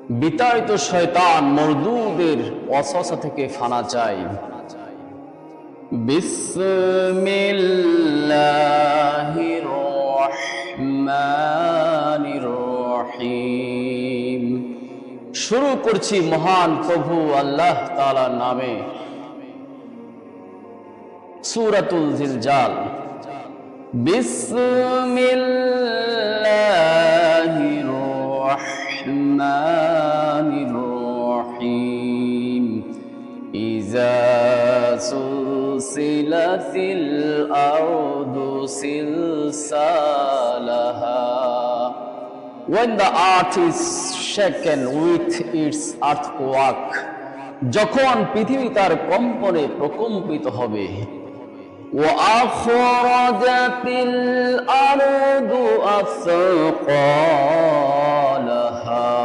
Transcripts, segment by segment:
বিতাড়িত শয়তান মরদুদের ওয়াসওয়াসা থেকে ফানা চাই। বিসমিল্লাহির রহমানির রহিম। শুরু করছি মহান প্রভু আল্লাহ তাআলার নামে। সূরাতুল জিলজাল। বিসমিল্লাহির রহমানির রহিম। ইযা সুলসিলাতিল আরদু সিলসালাহা। When the earth is shaken with its earthquake, যখন পৃথিবী তার কম্পনে প্রকম্পিত হবে। وأخرجت الأرض أثقالها,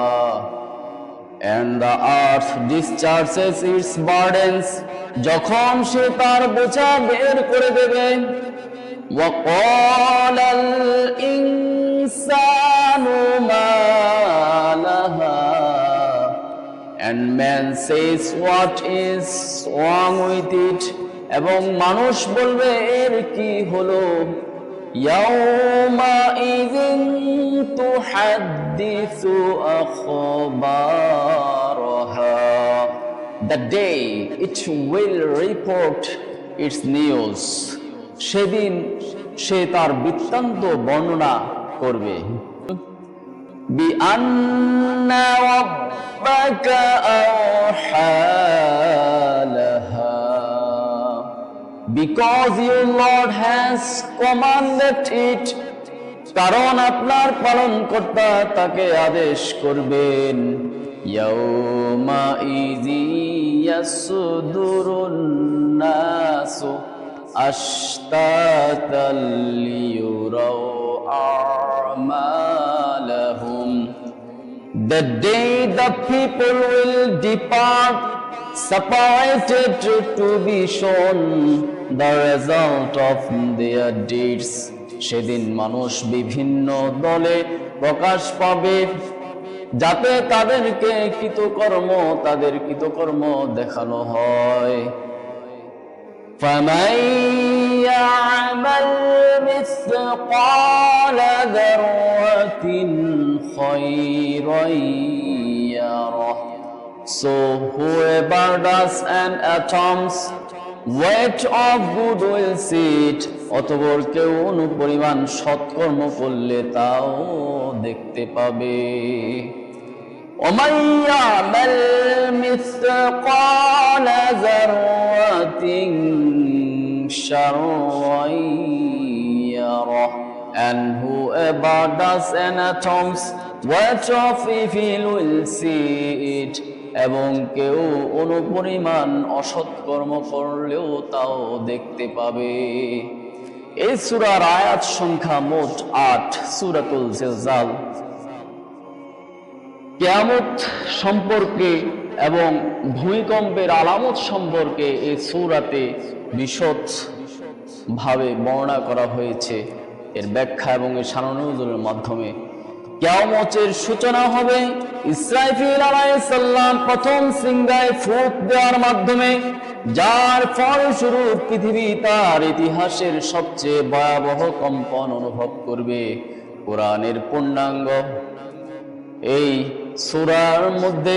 and the earth discharges its burdens, যখন সে তার বোঝা বের করে দেবে। وقال الإنسان ما لها, and man says what is wrong with it, এবং মানুষ বলবে এর কি হলো। ইয়াউমাইযিন তুহাদ্দিসু আখবারাহা, the day it will report its news, সেদিন সে তার বৃত্তান্ত বর্ণনা করবে। বিআন্না রাব্বাকা আওহা Laha, because your Lord has commanded it, কারণ আপনার পালনকর্তা তাকে আদেশ করবেন। ইয়াউমাইযি ইয়াসদুরুন নাসু আশতাতাল লিয়ুরাউ আমালাহুম, the day the people will depart separated to be shown the result of their deeds, সেদিন মানুষ বিভিন্ন দলে প্রকাশ পাবে যাতে তাদেরকে তাদের কৃতকর্ম দেখানো হয়। فَمَن يَعْمَلْ مِثْقَالَ ذَرَّةٍ خَيْرًا يَرَهُ, so whoever does an atom's weight of good will see it, অতঃপর কেউ অনুপরিমাণ সৎকর্ম করলে তাও দেখতে পাবে। وَمَن يَعْمَلْ مِثْقَالَ ذَرَّةٍ شَرًّا يَرَهُ, and whoever does an atom's weight of evil will see it, এবং কেউ অনুপরিমাণ অসৎকর্ম করলেও তাও দেখতে পাবে। এই সূরার আয়াত সংখ্যা মোট ৮। সূরাতুল জিলজাল কিয়ামত সম্পর্কে এবং ভূমিকম্পের আলামত সম্পর্কে এই সূরাতে বিশদ ভাবে বর্ণনা করা হয়েছে। এর ব্যাখ্যা এবং এর শানুনুজুলের মাধ্যমে কিয়ামতের সূচনা হবে ইসরাফিল আলাইহিস সালাম প্রথম সিংহায় ফুঁক দেওয়ার মাধ্যমে, যার ফলস্বরূপ পৃথিবী তার ইতিহাসের সবচেয়ে ভয়াবহ কম্পন অনুভব করবে। কোরআনের পূর্ণাঙ্গ এই সূরার মধ্যে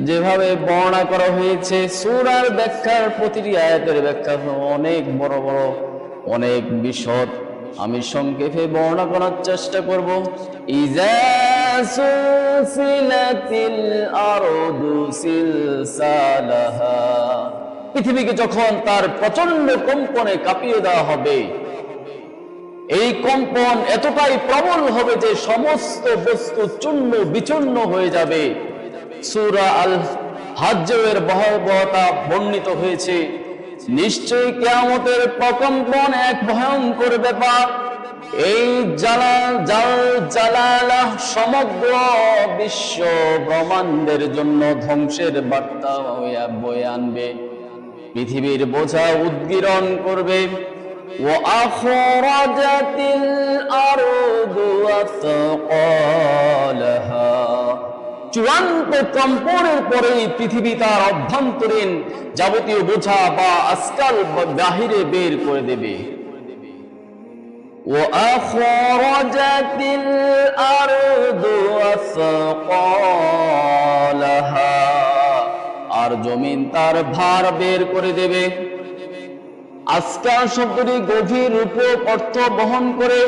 যেভাবে বর্ণনা করা হয়েছে, সূরার ব্যাখ্যার প্রতিটি আয়াতের ব্যাখ্যা অনেক বড় বড়, অনেক বিশদ। আমি সংক্ষেপে বর্ণনা করার চেষ্টা করব। ইযা সুলসিলাতিল আরদু সিলসালাহা, পৃথিবীকে যখন তার প্রচন্ড কম্পনে কাঁপিয়ে দেওয়া হবে। এই কম্পন এতটাই প্রবল হবে যে সমস্ত বস্তু চূর্ণ বিচূর্ণ হয়ে যাবে। সূরা আল হাজ্জের ভয়াবহতা বর্ণিত হয়েছে। নিশ্চয়ই কিয়ামতের প্রকম্পন এক ভয়ঙ্কর ব্যাপার। এই জালালাহ সমগ্র বিশ্ব ব্রহ্মাণ্ডের জন্য ধ্বংসের বার্তা বয়ে আনবে। পৃথিবীর বোঝা উদ্গীরণ করবে। وأخرجت الأرض أثقالها, চূড়ান্ত কম্পনের পরে পৃথিবী তার অভ্যন্তরীণ যাবতীয় বোঝা বা আজকাল বাহিরে বের করে দেবে। وأخرجت الأرض أثقالها, আর জমিন তার ভার বের করে দেবে। আজকাল শব্দটি গভীর রূপক অর্থ বহন করে।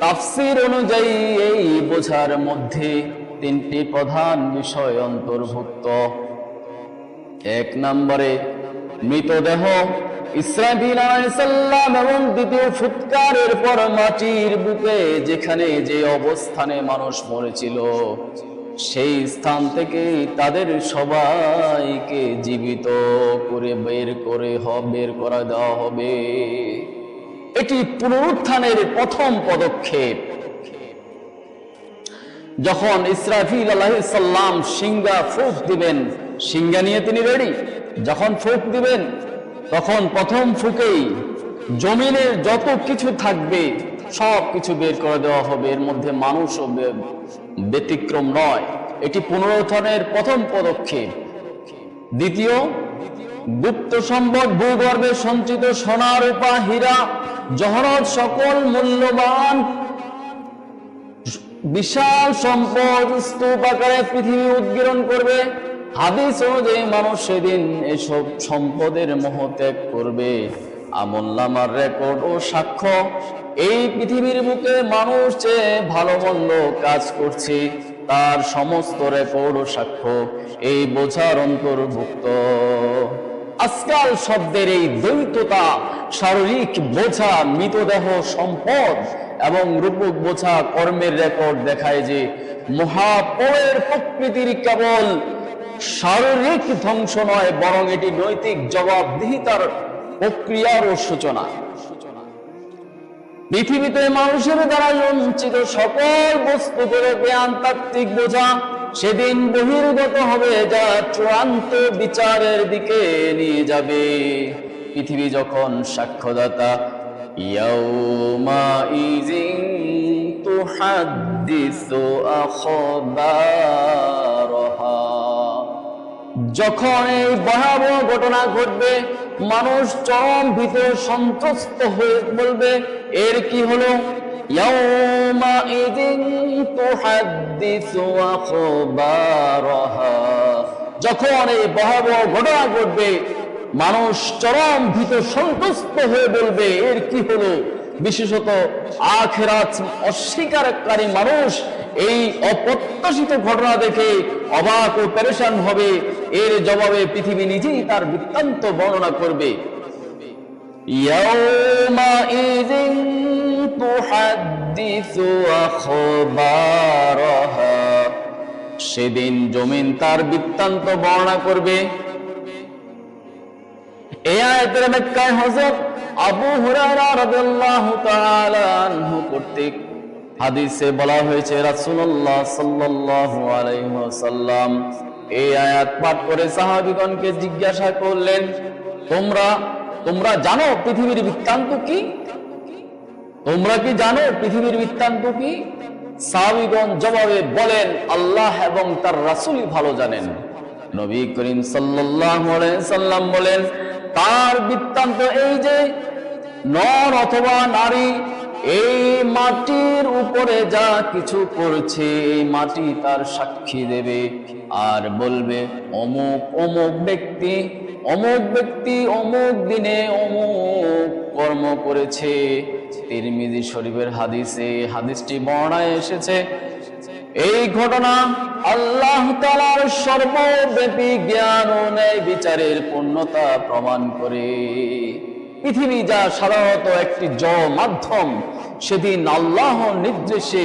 তাফসীর অনুযায়ী এই বোঝার মধ্যে তিনটি প্রধান বিষয় অন্তর্ভুক্ত। এক নম্বরে মৃতদেহ ইসরাফিল আলাইহিস সালাম, এবং দ্বিতীয় ফুৎকারের পর মাটির বুকে যেখানে যে অবস্থানে মানুষ মরেছিল সেই স্থান থেকে তাদের সবাইকে জীবিত করে বের করা দেওয়া হবে। এটি পুনরুত্থানের প্রথম পদক্ষেপ। যখন ইসরাফিল আলাইহিস সালাম সিংহা ফুঁক দিবেন, সিংহা নিয়ে তিনি রেডি, যখন ফুঁক দিবেন তখন প্রথম ফুঁকেই জমিনের যত কিছু থাকবে সব কিছু বের করে দেওয়া হবে। এর মধ্যে মানুষও ব্যতিক্রম নয়। এটি পুনরুত্থানের প্রথম পদক্ষেপ। দ্বিতীয়, গুপ্ত সম্পদ, ভূগর্ভে সঞ্চিত সোনা, রূপা, হীরা, জহরত, সকল মূল্যবান বিশাল সম্পদ স্তূপ আকারে পৃথিবী উদ্গীরণ করবে। হাদিস অনুযায়ী মানুষ সেদিন এসব সম্পদের মোহ ত্যাগ করবে। আমলনামার রেকর্ড ও সাক্ষ্য, এই পৃথিবীর বুকে মানুষ যে ভালো মন্দ কাজ করছে তার সমস্ত রেকর্ড ও সাক্ষ্য এই বোঝার অন্তর্ভুক্ত। আজকাল শব্দের এই দ্বৈততা, শারীরিক বোঝা মৃতদেহ সম্পদ এবং রূপক বোঝা কর্মের রেকর্ড দেখায় যে মহাপয়ের প্রকৃতির কেবল শারীরিক ধ্বংস নয়, বরং এটি নৈতিক জবাবদিহিতার প্রক্রিয়ার সূচনা। পৃথিবীতে মানুষের দ্বারা সঞ্চিত সকল বস্তুগুলো জ্ঞান তাত্ত্বিক বোঝা সেদিন বহির্গত হবে, যা চূড়ান্ত বিচারের দিকে নিয়ে যাবে। পৃথিবী যখন সাক্ষ্যদাতা, ইয়াউমাইযিন তুহাদ্দিসু আখবারাহা, যখন এই ভয়াবহ ঘটনা ঘটবে মানুষ চরম ভীত সন্ত্রস্ত হয়ে বলবে, এর কি হলো? ইয়াউমাইযিন তুহাদ্দিসু আখবারাহা, যখন এই ভয়াবহ ঘটনা ঘটবে মানুষ চরম ভীত সন্ত্রস্ত হয়ে বলবে, এর কি হলো? বিশেষত আখিরাত অস্বীকারী মানুষ এই অপ্রত্যাশিত ঘটনা দেখে অবাক ও পেরেশান হবে। এর জবাবে পৃথিবী নিজেই তার বৃত্তান্ত বর্ণনা করবে। ইয়াউমাইযিন তুহাদ্দিসু আখবারাহা, সেদিন জমিন তার বৃত্তান্ত বর্ণনা করবে। এই আয়াতের ব্যাখ্যায় হযরত আবু হুরায়রা রাদিয়াল্লাহু তাআলা আনহু কর্তৃক হাদিসে বলা হয়েছে, রাসূলুল্লাহ সাল্লাল্লাহু আলাইহি ওয়াসাল্লাম এই আয়াত পাঠ করে সাহাবীগণকে জিজ্ঞাসা করলেন, তোমরা জানো পৃথিবীর বৃত্তান্ত কি? তোমরা কি জানো পৃথিবীর বৃত্তান্ত কি? সাহাবীগণ জবাবে বলেন, আল্লাহ এবং তার রাসূলই ভালো জানেন। নবী করিম সাল্লাল্লাহু আলাইহি সাল্লাম বলেন, তার বৃত্তান্ত এই যে নর অথবা নারী এই মাটির উপরে যা কিছু করছে এই মাটি তার সাক্ষী দেবে আর বলবে, অমুক অমুক ব্যক্তি অমুক দিনে অমুক কর্ম করেছে। তিরমিজি শরীফের হাদিসটি বর্ণনায় এসেছে। এই ঘটনা আল্লাহ তাআলার সর্বব্যাপী জ্ঞান ও ন্যায় বিচারের পূর্ণতা প্রমাণ করে। পৃথিবী যা সাধারণত একটি মাধ্যম, সেদিন আল্লাহর নির্দেশে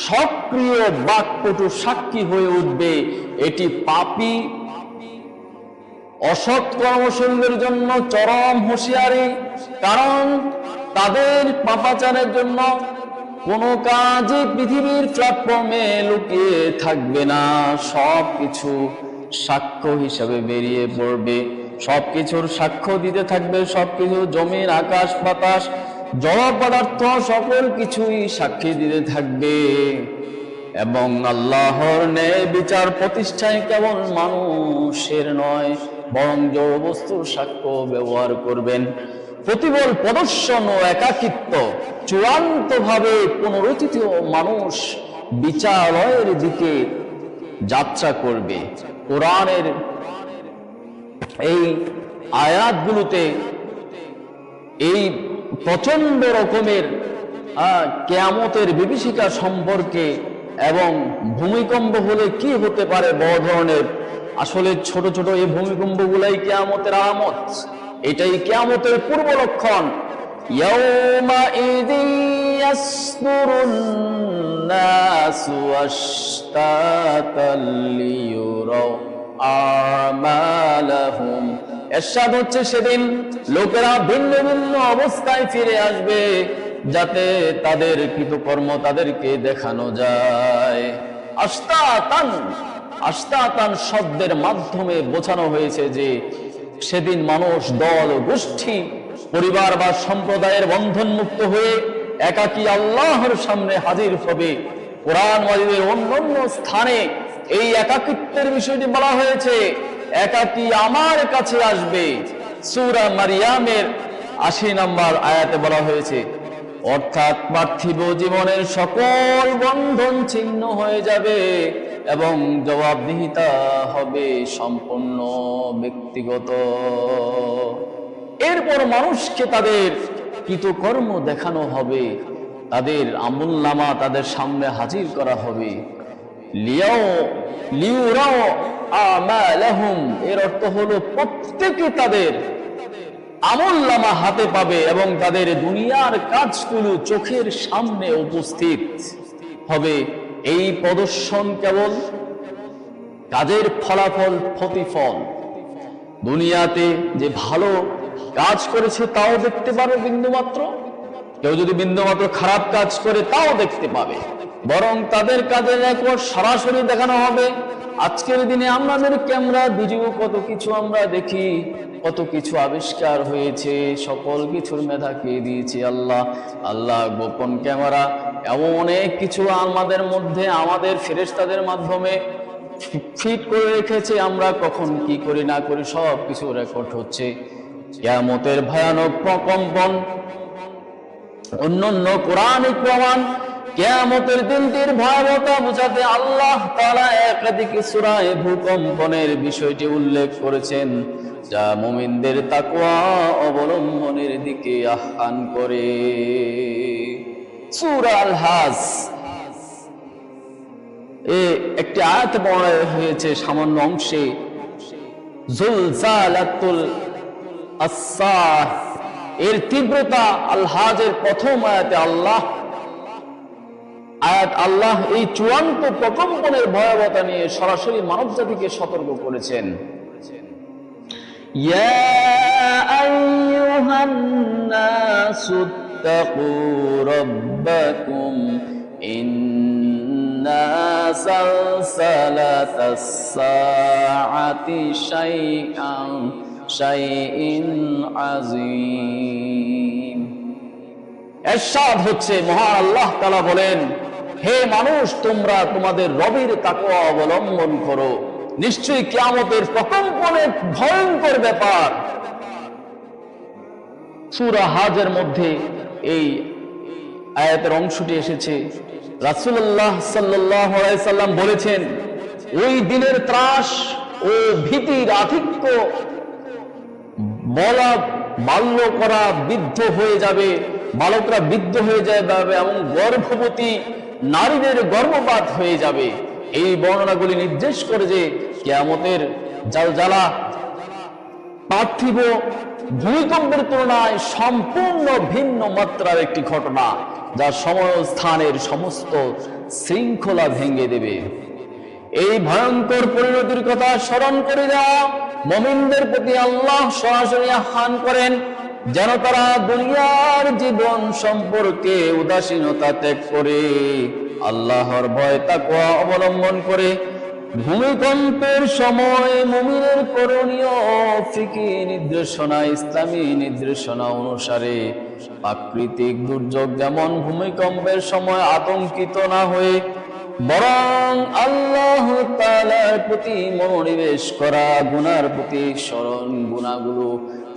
সক্রিয় বাকপটু সাক্ষী হয়ে উঠবে। এটি পাপী অসৎ কর্মশীলদের জন্য চরম হুঁশিয়ারি, কারণ তাদের পাপাচারের জন্য কোনো কাজই পৃথিবীর প্ল্যাটফর্মে লুকিয়ে থাকবে না। সবকিছু সাক্ষ্য হিসাবে বেরিয়ে পড়বে, সবকিছুর সাক্ষ্য দিতে থাকবে। সবকিছু, জমিন, আকাশ, বাতাস, জড় পদার্থ সকল কিছুই সাক্ষী দিতে থাকবে। এবং আল্লাহর ন্যায় বিচার প্রতিষ্ঠায় কেবল মানুষের নয় বরং জড় বস্তুর সাক্ষ্য ব্যবহার করবেন। প্রতিবল প্রদর্শন ও একাকিত্ব চূড়ান্তভাবে পুনরুত্থিত মানুষ বিচারালয়ের দিকে যাত্রা করবে। কোরআনের এই আয়াতগুলোতে এই প্রচন্ড রকমের কিয়ামতের বিভীষিকা সম্পর্কে এবং ভূমিকম্প হলে কি হতে পারে বড় ধরনের, আসলে ছোট ছোট এই ভূমিকম্পগুলাই কিয়ামতের আলামত, এটাই কিয়ামতের পূর্ব লক্ষণ। ইয়াউমাইযিন ইয়াসদুরুন নাসু আশতাতাল লিয়ুরাউ আমালাহুম। এরশাদ হচ্ছে সেদিন লোকেরা ভিন্ন ভিন্ন অবস্থায় ফিরে আসবে যাতে তাদের কৃতকর্ম তাদেরকে দেখানো যায়। আশতাতান, আশতাতান শব্দের মাধ্যমে বোঝানো হয়েছে যে সেদিন মানুষ দল গোষ্ঠী পরিবার বা সম্প্রদায়ের বন্ধন মুক্ত হয়ে একাকী আল্লাহর সামনে হাজির হবে। কোরআন মাজিদের অন্যান্য স্থানে এই একাকিত্বের বিষয়টি বলা হয়েছে, একাকী আমার কাছে আসবে। সূরা মারিয়ামের ৮০ নম্বর আয়াতে বলা হয়েছে, অর্থাৎ পার্থিব জীবনের সকল বন্ধন ছিন্ন হয়ে যাবে এবং জবাবদিহিতা হবে সম্পূর্ণ ব্যক্তিগত। এরপর মানুষকে তাদের কৃতকর্ম দেখানো হবে, তাদের আমলনামা তাদের সামনে হাজির করা হবে। লিয়ুরাউ আমালাহুম, এর অর্থ হলো প্রত্যেকে তাদের আমলনামা হাতে পাবে এবং তাদের দুনিয়ার কাজগুলো চোখের সামনে উপস্থিত হবে। এই প্রদর্শন কেবল কাজের ফলাফল, প্রতিফল। দুনিয়াতে যে ভালো কাজ করেছে তাও দেখতে পাবে বিন্দুমাত্র, কেউ যদি বিন্দুমাত্র খারাপ কাজ করে তাও দেখতে পাবে, বরং তাদের কাজের রেকর্ড সরাসরি দেখানো হবে। আজকের দিনে আমাদের ক্যামেরা ভিডিও কত কিছু আমরা দেখি, কত কিছু আবিষ্কার হয়েছে, সকল কিছুর মেধা কে দিয়েছে আল্লাহ। আল্লাহ গোপন ক্যামেরা এমন অনেক কিছু আমাদের মধ্যে আমাদের ফেরেশতাদের মাধ্যমে ফিট করে রেখেছে, আমরা কখন কি করি না করি সব কিছু রেকর্ড হচ্ছে। কিয়ামতের ভয়ানক প্রকম্পন, অন্যান্য কোরআনিক প্রমাণ কিয়ামতের দিনটির ভয়াবহতা বোঝাতে আল্লাহ তাআলা একাধিক সূরায় ভূকম্পনের বিষয়টি উল্লেখ করেছেন, যা মুমিনদের তাকওয়া অবলম্বনের দিকে আহ্বান করে। সূরা আল হাজ একটি আয়াত বর্ণনা হয়েছে সামান্য অংশে, জুলজালাতুল আসসাহ এর তীব্রতা। আল হাজের প্রথম আয়াতে আল্লাহ এই চূড়ান্ত প্রকম্পনের ভয়াবহতা নিয়ে সরাসরি মানব জাতিকে সতর্ক করেছেন। ইয়া আইয়ুহান নাসু তাকু রাব্বাকুম ইন্না সালসালাতাস সাআতি শাইইন আযীম। এরশাদ হচ্ছে, মহান আল্লাহ তাআলা বলেন, হে মানুষ, তোমরা তোমাদের রবের তাকওয়া অবলম্বন করো, নিশ্চয়ই কিয়ামতের প্রকম্পন এক ভয়ঙ্কর ব্যাপার। সূরা হাজের মধ্যে এই আয়াতের অংশটি এসেছে। রাসূলুল্লাহ সাল্লাল্লাহু আলাইহি সাল্লাম বলেছেন, ওই দিনের ত্রাস ও ভীতির আধিক্য বাল্য করা বৃদ্ধ হয়ে যাবে, বালকরা বৃদ্ধ হয়ে যাবে এবং গর্ভবতী নারীদের গর্ভপাত হয়ে যাবে। এই বর্ণনাগুলি নির্দেশ করে যে কিয়ামতের জালজালা পার্থিব ভূমিকম্পের তুলনায় সম্পূর্ণ ভিন্ন মাত্রার একটি ঘটনা, যা সময় স্থানের সমস্ত শৃঙ্খলা ভেঙে দেবে। এই ভয়ঙ্কর পরিণতির কথা স্মরণ করে দেওয়া মুমিনদের প্রতি আল্লাহ সরাসরি আহ্বান করেন, যেন তারা দুনিয়ার জীবন সম্পর্কে উদাসীনতা ত্যাগ করে আল্লাহর ভয় তাকওয়া অবলম্বন করে ভূমিকম্পের সময় মুমিনের করণীয় ফিকি নির্দেশনা, ইসলামী নির্দেশনা অনুসারে প্রাকৃতিক দুর্যোগ যেমন ভূমিকম্পের সময় আতঙ্কিত না হয়ে বরং আল্লাহ তাআলার প্রতি মনোনিবেশ করা, গুনার প্রতি গুনাহগুলো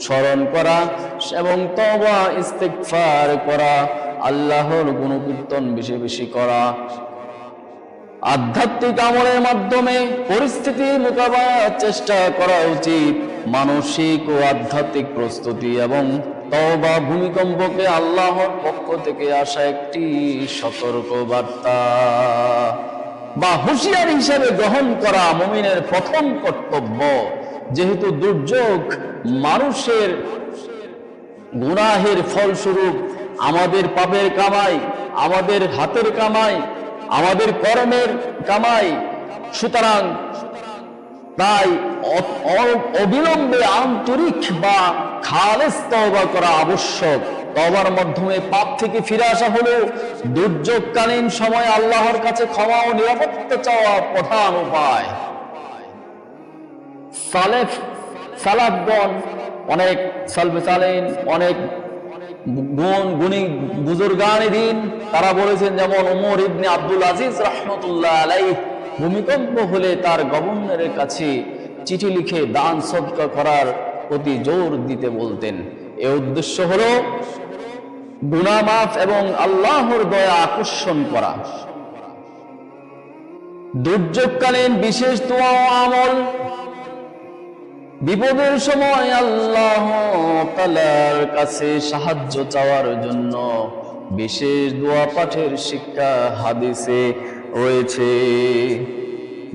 স্মরণ করা এবং তওবা ইস্তিগফার করা, আল্লাহর গুণকীর্তন বেশি বেশি করা, আধ্যাত্মিক আমলের মাধ্যমে পরিস্থিতি মোকাবেলার চেষ্টা করা উচিত। মানসিক ও আধ্যাত্মিক প্রস্তুতি এবং তওবা ভূমিকম্পকে আল্লাহর পক্ষ থেকে আসা একটি সতর্ক বার্তা বা হুঁশিয়ারি হিসেবে গ্রহণ করা মুমিনের প্রথম কর্তব্য। যেহেতু দুর্যোগ মানুষের গুনাহের ফলস্বরূপ, আমাদের পাপের কামাই, আমাদের হাতের কামাই, আমাদের কর্মের কামাই, সুতরাং তাই অবিলম্বে আন্তরিক বা খালেস তওবা করা আবশ্যক। তওবার মাধ্যমে পাপ থেকে ফিরে আসা হলো দুর্যোগকালীন সময় আল্লাহর কাছে ক্ষমা ও নিরাপত্তা চাওয়া প্রধান উপায়। সালাফগণ অনেক অনেক গুণী বুজুর্গানে দিন তারা বলেছেন, যেমন ওমর ইবনে আব্দুল আজিজ রাহমাতুল্লাহ আলাইহি ভূমিকম্প হলে তার গভর্নরের কাছে চিঠি লিখে দান সদকা করার প্রতি জোর দিতে বলতেন। এর উদ্দেশ্য হলো গুনাহ মাফ এবং আল্লাহর দয়া আকর্ষণ করা। দুর্যোগকালীন বিশেষ দোয়া ও আমল, বিপদের সময় আল্লাহ তাআলার কাছে সাহায্য চাওয়ার জন্য বিশেষ দোয়া পাঠের শিক্ষা হাদিসে রয়েছে।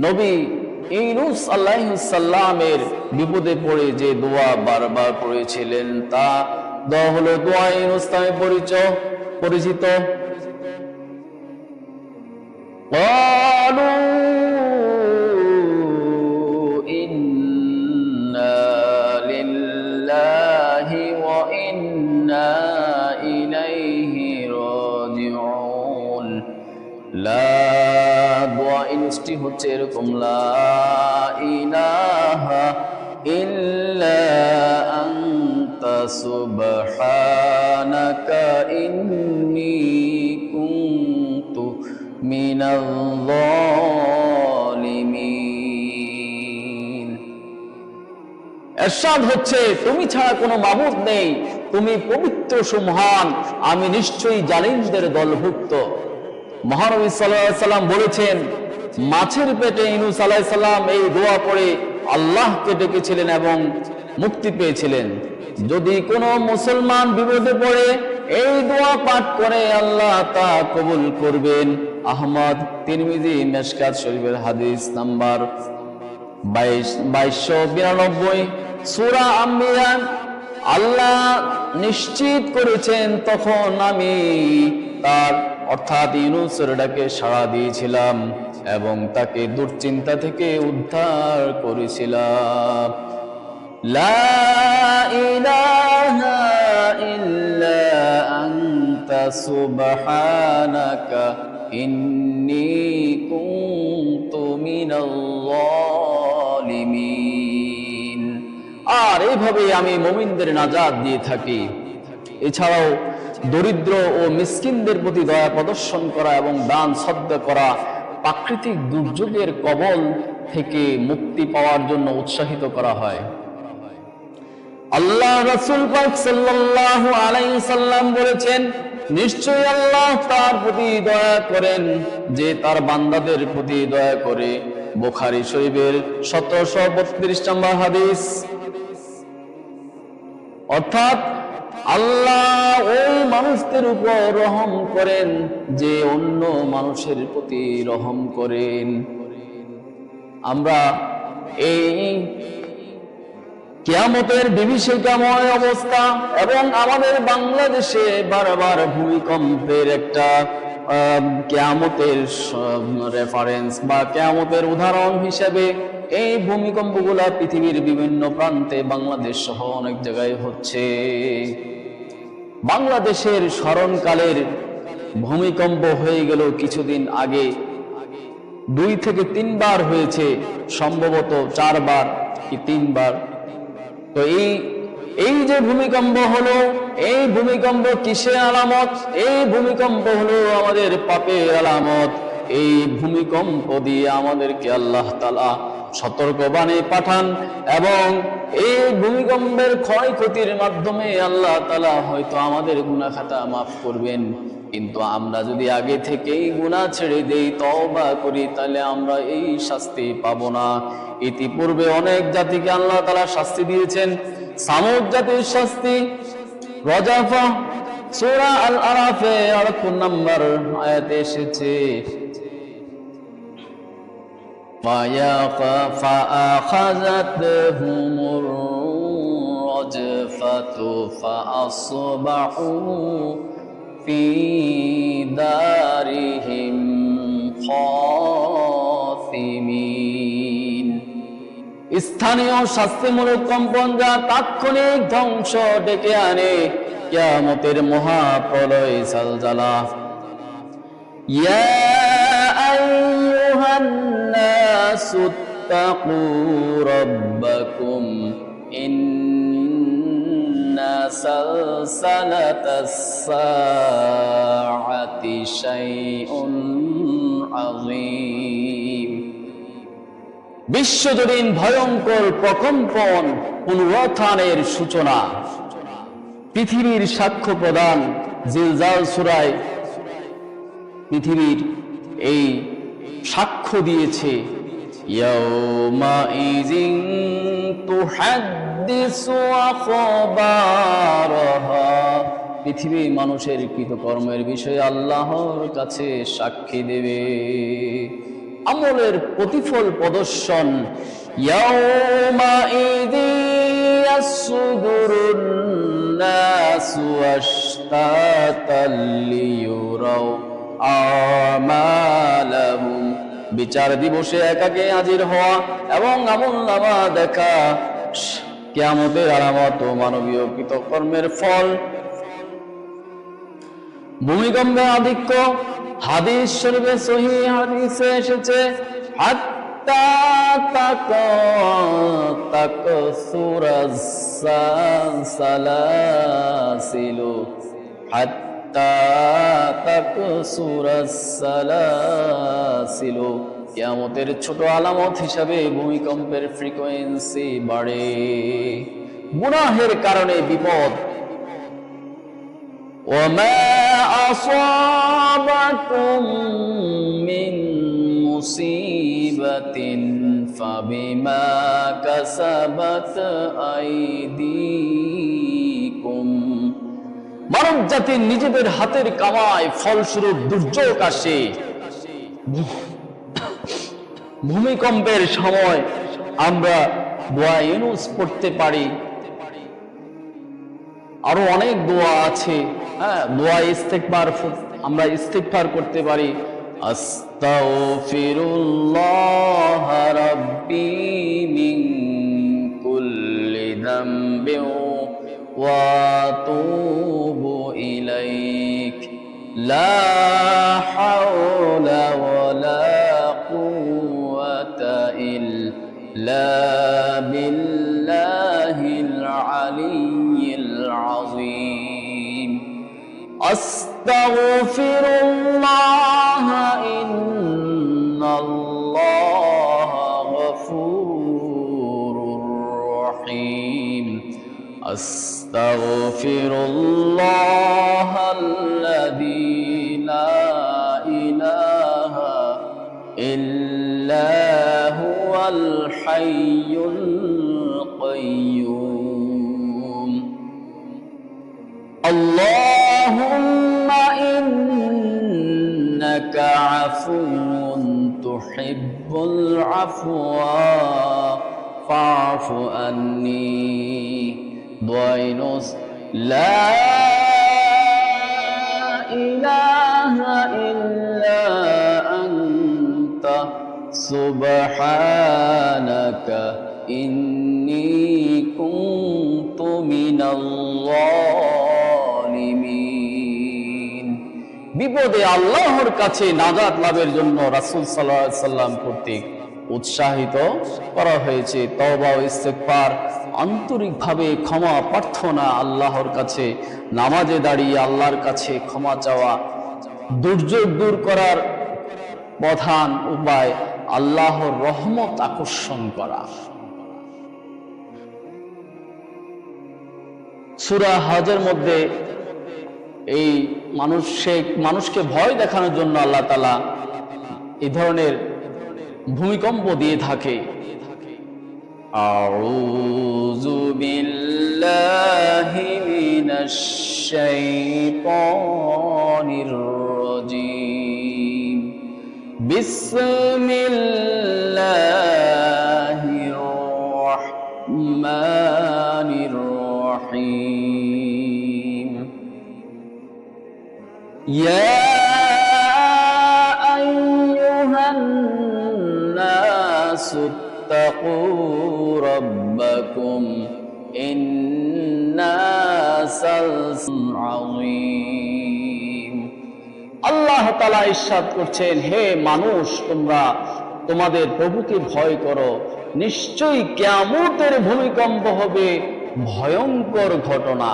নবী ইউনূস আলাইহিস সালামের বিপদে পড়ে যে দোয়া বারবার পড়েছিলেন তা দোয়া হলো দোয়া ইউনূস নামে পরিচিত। হচ্ছে এরকম, লা ইলাহা ইল্লা আনতা সুবহানাকা ইন্নী কুনতু মিনাল যালিমিন। ইরশাদ হচ্ছে, তুমি ছাড়া কোনো মাবুদ নেই, তুমি পবিত্র সুমহান, আমি নিশ্চয়ই জালিমদের দলভুক্ত। মহানবী সাল্লাল্লাহু আলাইহি সাল্লাম বলেছেন, মাছের পেটে ইউনূস আলাইহিস সালাম এই দোয়া পড়ে আল্লাহকে ডেকেছিলেন এবং মুক্তি পেয়েছিলেন। যদি কোনো মুসলমান বিপদে পড়ে এই দোয়া পাঠ করে আল্লাহ তা কবুল করবেন। আহমদ, তিরমিজি, মিশকাত শরীফের হাদিস নাম্বার 2292। সূরা আম্বিয়া, আল্লাহ নিশ্চিত করেছেন তখন আমি তার অর্থাৎ ইউনূসের ডাকে সাড়া দিয়েছিলাম এবং তাকে দুশ্চিন্তা থেকে উদ্ধার করেছিলাম। লা ইলাহা ইল্লা আনতা সুবহানাকা ইন্নী কুনতু মিনাল যালিমিন। আর এইভাবে আমি মুমিনদের নাজাত দিয়ে থাকি। এছাড়াও দরিদ্র ও মিসকিনদের প্রতি দয়া প্রদর্শন করা এবং দান সদ্কা করা প্রাকৃতিক দুর্যোগের কবল থেকে মুক্তি পাওয়ার জন্য উৎসাহিত করা হয়। আল্লাহ রাসূল পাক সাল্লাল্লাহু আলাইহি সাল্লাম বলেছেন, নিশ্চয়ই আল্লাহ তার প্রতি দয়া করেন যে তার বান্দাদের প্রতি দয়া করে। বুখারী শরীফের 1732 নম্বর হাদিস। অর্থাৎ আল্লাহ ওই মানুষদের উপর রহম করেন যে অন্য মানুষের প্রতি রহম করেন। আমরা এই কিয়ামতের বিভীষিকাময় অবস্থা এবং আমাদের বাংলাদেশে বারবার ভূমিকম্পের একটা কিয়ামতের রেফারেন্স বা কিয়ামতের উদাহরণ হিসেবে এই ভূমিকম্পগুলা পৃথিবীর বিভিন্ন প্রান্তে বাংলাদেশ সহ অনেক জায়গায় হচ্ছে। বাংলাদেশের স্মরণকালের ভূমিকম্প হয়ে গেল কিছুদিন আগে, 2 থেকে 3 বার হয়েছে, সম্ভবত 4 বার কি 3 বার। তো এই যে ভূমিকম্প হলো, এই ভূমিকম্প কিসের আলামত? এই ভূমিকম্প হলো আমাদের পাপের আলামত। এই ভূমিকম্প দিয়ে আমাদেরকে আল্লাহ তাআলা সতর্কবাণী পাঠান এবং এই ভূমিকম্পের ক্ষয়ক্ষতির মাধ্যমে আল্লাহ তাআলা হয়তো আমাদের গুনাহ খাতা মাফ করবেন। কিন্তু আমরা যদি আগে থেকেই গুনাহ ছেড়ে দেই, তওবা করি, তাহলে আমরা এই শাস্তি পাবো না। ইতিপূর্বে অনেক জাতিকে আল্লাহ তাআলা শাস্তি দিয়েছেন। সামুদ জাতির শাস্তি রজাফা সূরা আল আরাফে 78 নম্বর আয়াতে এসেছে, فَأَخَذَتْهُمُ الرَّجْفَةُ فَأَصْبَحُوا فِي دَارِهِمْ خَاصِمِينَ। স্থানীয় শাস্তিমূলক কম্পন যা তাৎক্ষণিক ধ্বংস ডেকে আনে, কিয়ামতের মহাপ্রলয় সালজালা। ইয়া আইয়ুহান নাসু তাকু রাব্বাকুম ইন্না সালসালাতাস সাআতি শাইউন আযীম। বিশ্বজনীন ভয়ঙ্কর প্রকম্পন পুনরুত্থানের সূচনা। পৃথিবীর সাক্ষ্য প্রদান জিলজাল সূরায় পৃথিবীর এই সাক্ষ্য দিয়েছে, ইয়াউমা ইযিন তুহাদ্দিসু আখবারাহা। পৃথিবী মানুষের কৃতকর্মের বিষয়ে আল্লাহর কাছে সাক্ষী দেবে, আমলের প্রতিফল প্রদর্শন। ইয়াউমা ইযিন ইয়াসদুরুন নাসু আশতাতাল লিয়ুরাউ আমালাহুম। বিচার দিবসে একাকে হাজির হওয়া এবং আমলনামা দেখা কিয়ামতের আলামত ও মানবীয় কৃতকর্মের ফল। ভূমিকম্পের আধিক্য হাদিস শরীফে সহিহ হাদিসে এসেছে, হাত্তা তাকসুরাস সালাসিলু, হাত্তা তাকসুরাস সালাসিলু। কিয়ামতের ছোট আলামত হিসাবে ভূমিকম্পের ফ্রিকোয়েন্সি বাড়ে। গুনাহের কারণে বিপদ। ওমা আসাবাকুম মিন মুসিবাতিন ফাবিমা কাসাবাত আইদিকুম। মানব জাতির নিজেদের হাতের কামাই ফলস্বরূপ দুর্যোগ আসে। ভূমিকম্পের সময় আমরা দোয়া ইউনুস পড়তে পারি, আরো অনেক দোয়া আছে। দোয়া ইস্তেগফার আমরা ইস্তেগফার করতে পারি। আস্তাগফিরুল্লাহ রাব্বি মিন কুল্লি যামবিন ওয়া আতুবু ইলাইক লা হাওলা ওয়ালা কুওয়াতা ইল্লা বিল্লাহিল আলিয়্যিল আযীম। আস্তাগফিরুল্লাহ ইন্নাল্লাহা গফুরুর রহিম। আস্তাগফিরুল্লাহাল্লাযী লা ইলাহা ইল্লা হুয়াল হাইয়ুল কাইয়্যুম। আল্লাহুম্মা ইন্নাকা আফুউন তুহিব্বুল আফওয়া ফাআফু আন্নী। দুআইনুস লা ইলাহা ইল্লা আনতা সুবহানাকা ইন্নী কুনতু মিনাল যালিমিন। বিপদে আল্লাহর কাছে নাজাত লাভের জন্য রাসূল সাল্লাল্লাহু আলাইহি সাল্লাম কর্তৃক উৎসাহিত করা হয়েছে। তওবা ও ইস্তেগফার, আন্তরিকভাবে ক্ষমা প্রার্থনা, আল্লাহর কাছে নামাজে দাঁড়িয়ে আল্লাহর কাছে ক্ষমা চাওয়া, দুর্যোগ দূর করার প্রধান উপায় আল্লাহর রহমত আকর্ষণ করা। সূরা হজের মধ্যে এই মানুষকে ভয় দেখানোর জন্য আল্লাহ তাআলা এই ধরনের ভূমিকম্প দিয়ে থাকে। আউযু বিল্লাহি মিনাশ শাইতানির রাজীম। বিসমিল্লাহির রাহমানির রাহিম। ইয়া আইয়ুহান নাসু ইত্তাকু রাব্বাকুম ইন্না সালসালাম আযীম। আল্লাহ তাআলা ইরশাদ করছেন, হে মানুষ, তোমরা তোমাদের প্রভুকে ভয় করো, নিশ্চয়ই কিয়ামতের ভূমিকম্প হবে ভয়ঙ্কর ঘটনা।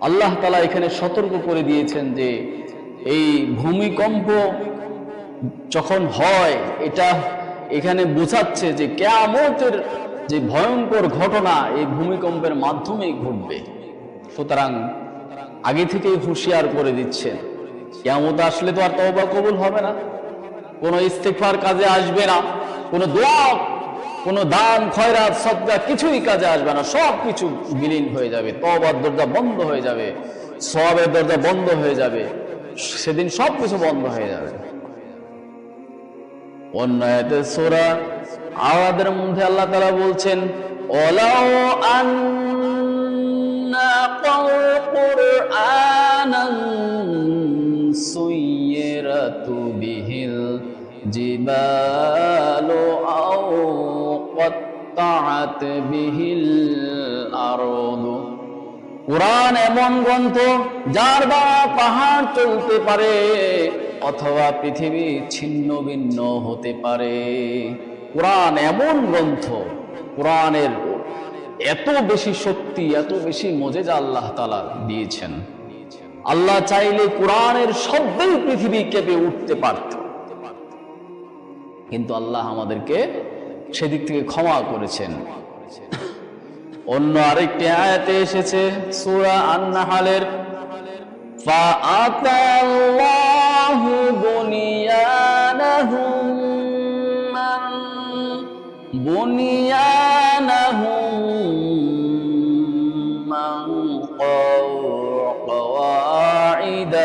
আল্লাহ তাআলা এখানে সতর্ক করে দিয়েছেন যে এই ভূমিকম্প যখন হয়, এটা এখানে বোঝাচ্ছে যে কিয়ামতের যে ভয়ঙ্কর ঘটনা এই ভূমিকম্পের মাধ্যমেই ঘটবে। সুতরাং আগে থেকেই হুঁশিয়ার করে দিচ্ছেন, কিয়ামত আসলে তো আর তওবা কবুল হবে না, কোনো ইস্তেগফার কাজে আসবে না, কোনো দোয়া, কোনো দান খয়রাত সদকা কিছুই কাজে আসবে না, সব কিছু বিলীন হয়ে যাবে, তওবার দরজা বন্ধ হয়ে যাবে, সওয়াবের দরজা বন্ধ হয়ে যাবে, সেদিন সব কিছু বন্ধ হয়ে যাবে। অন্য আয়াতে সূরা আরাদের মধ্যে আল্লাহ তাআলা বলছেন, ওয়ালাউ আন্না কুরআনান সুয়্যিরাতু বিহিল জিবালু আও কাত্তাআত বিহিল আরদু। কুরআন এমন গ্রন্থ যার দ্বারা পাহাড় চলতে পারে অথবা পৃথিবী ছিন্ন ভিন্ন হতে পারে। কুরআন এমন গ্রন্থ, কুরআনের এত বেশি শক্তি, এত বেশি মুজিজা আল্লাহ তাআলা দিয়েছেন। আল্লাহ চাইলে কুরআনের শব্দেই পৃথিবী কেঁপে উঠতে পারত, কিন্তু আল্লাহ আমাদেরকে সেদিক থেকে ক্ষমা করেছেন। অন্য আরেকটি আয়াতে এসেছে সূরা আন-নাহলের, ফাআতাল্লাহু বুনিয়ানাহুম قواعد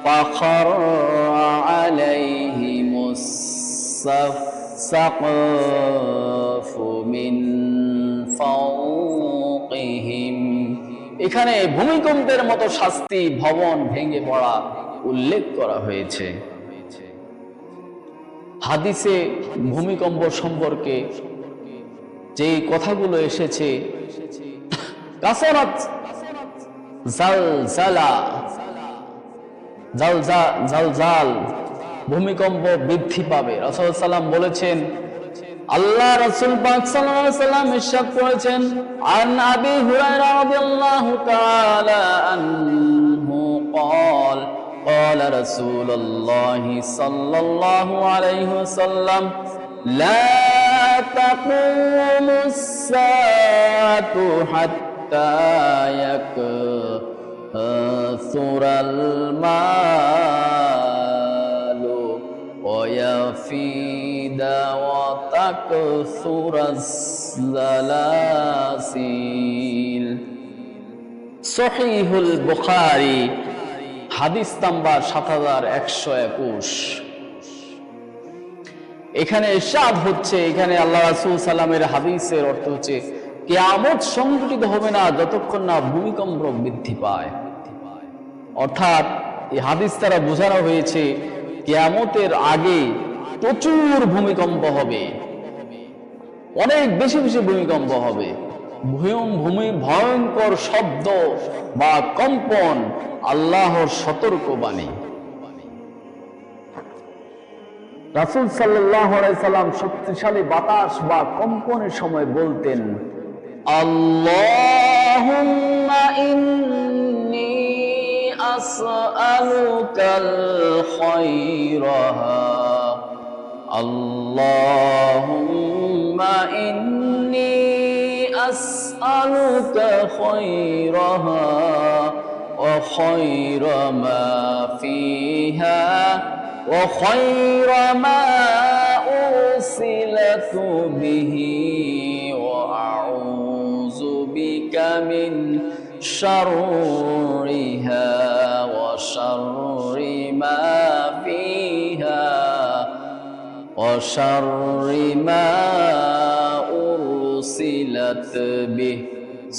فخر عليهم السقف من فوقهم। এখানে ভূমিকম্পের মতো শাস্তি, ভবন ভেঙে পড়া উল্লেখ করা হয়েছে। হাদিসে ভূমিকম্প সম্পর্কে যে কথাগুলো এসেছে, কাসরাত জালজালা, জালজাল, ভূমিকম্প বৃদ্ধি পাবে। রাসূল সাল্লাল্লাহু আলাইহি ওয়াসাল্লাম বলেছেন, আল্লাহ রাসূল পাক সাল্লাল্লাহু আলাইহি ওয়াসাল্লাম ইরশাদ করেছেন, আন আবি হুরায়রা রাদিয়াল্লাহু তাআলা আনহু قال قال رسول الله صلى الله عليه وسلم لا تقوم الساعة حتى يكثر المال ويفيد وتكثر السلاسل। সহিহুল বুখারী হাদিস নাম্বার 7121। এখানে ইরশাদ হচ্ছে, এখানে আল্লাহ রাসূল সাল্লামের হাদিসের অর্থ হচ্ছে কিয়ামত সংঘটিত হবে না যতক্ষণ না ভূমিকম্প বৃদ্ধি পায়। অর্থাৎ এই হাদিস দ্বারা বোঝানো হয়েছে কিয়ামতের আগে প্রচুর ভূমিকম্প হবে, অনেক বেশি বেশি ভূমিকম্প হবে। ভয়ঙ্কর শব্দ বা কম্পন আল্লাহর সতর্কবাণী। রাসূল সাল্লাল্লাহু আলাইহি সাল্লাম শক্তিশালী বাতাস বা কম্পনের সময় বলতেন, আল্লাহুম্মা ইন্নী আসআলুকাল খায়রাহা আল্লাহুম্মা ইন্নী আসআলুকা খায়রাহা ওয়া খায়রা মা ফিহা ওয়া খায়রা মা উরসিলাতু বিহি ওয়া আউযু বিকা মিন শাররিহা ওয়া শাররি মা ফিহা ওয়া শাররি মা উরসিলাত বিহি।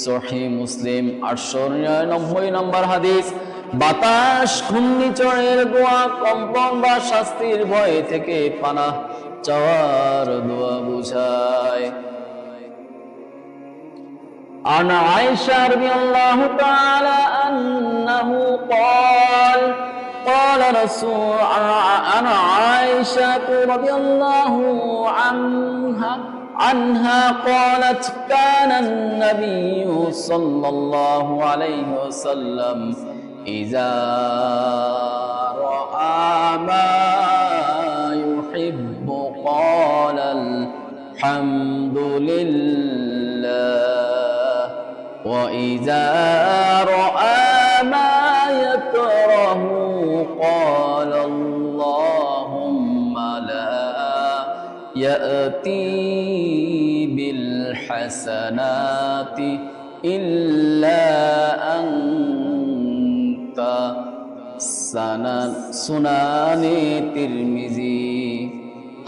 সহিহ মুসলিম 899 নম্বর হাদিস। বাতাস, ঘূর্ণিঝড়ের গোয়া, কম্পন বা শাস্তির ভয় থেকে পানাহ চাওয়ার দোয়া বুঝায়। عن عائشة رضي الله تعالى أنه قال رسول عن عائشة رضي الله عنها قالت كان النبي صلى الله عليه وسلم إذا رأى ما يحب قال الحمد لله وإذا رأى ما يكره قال اللهم لا يأتي بالحسنات إلا أنت সুনানে তিরমিজি।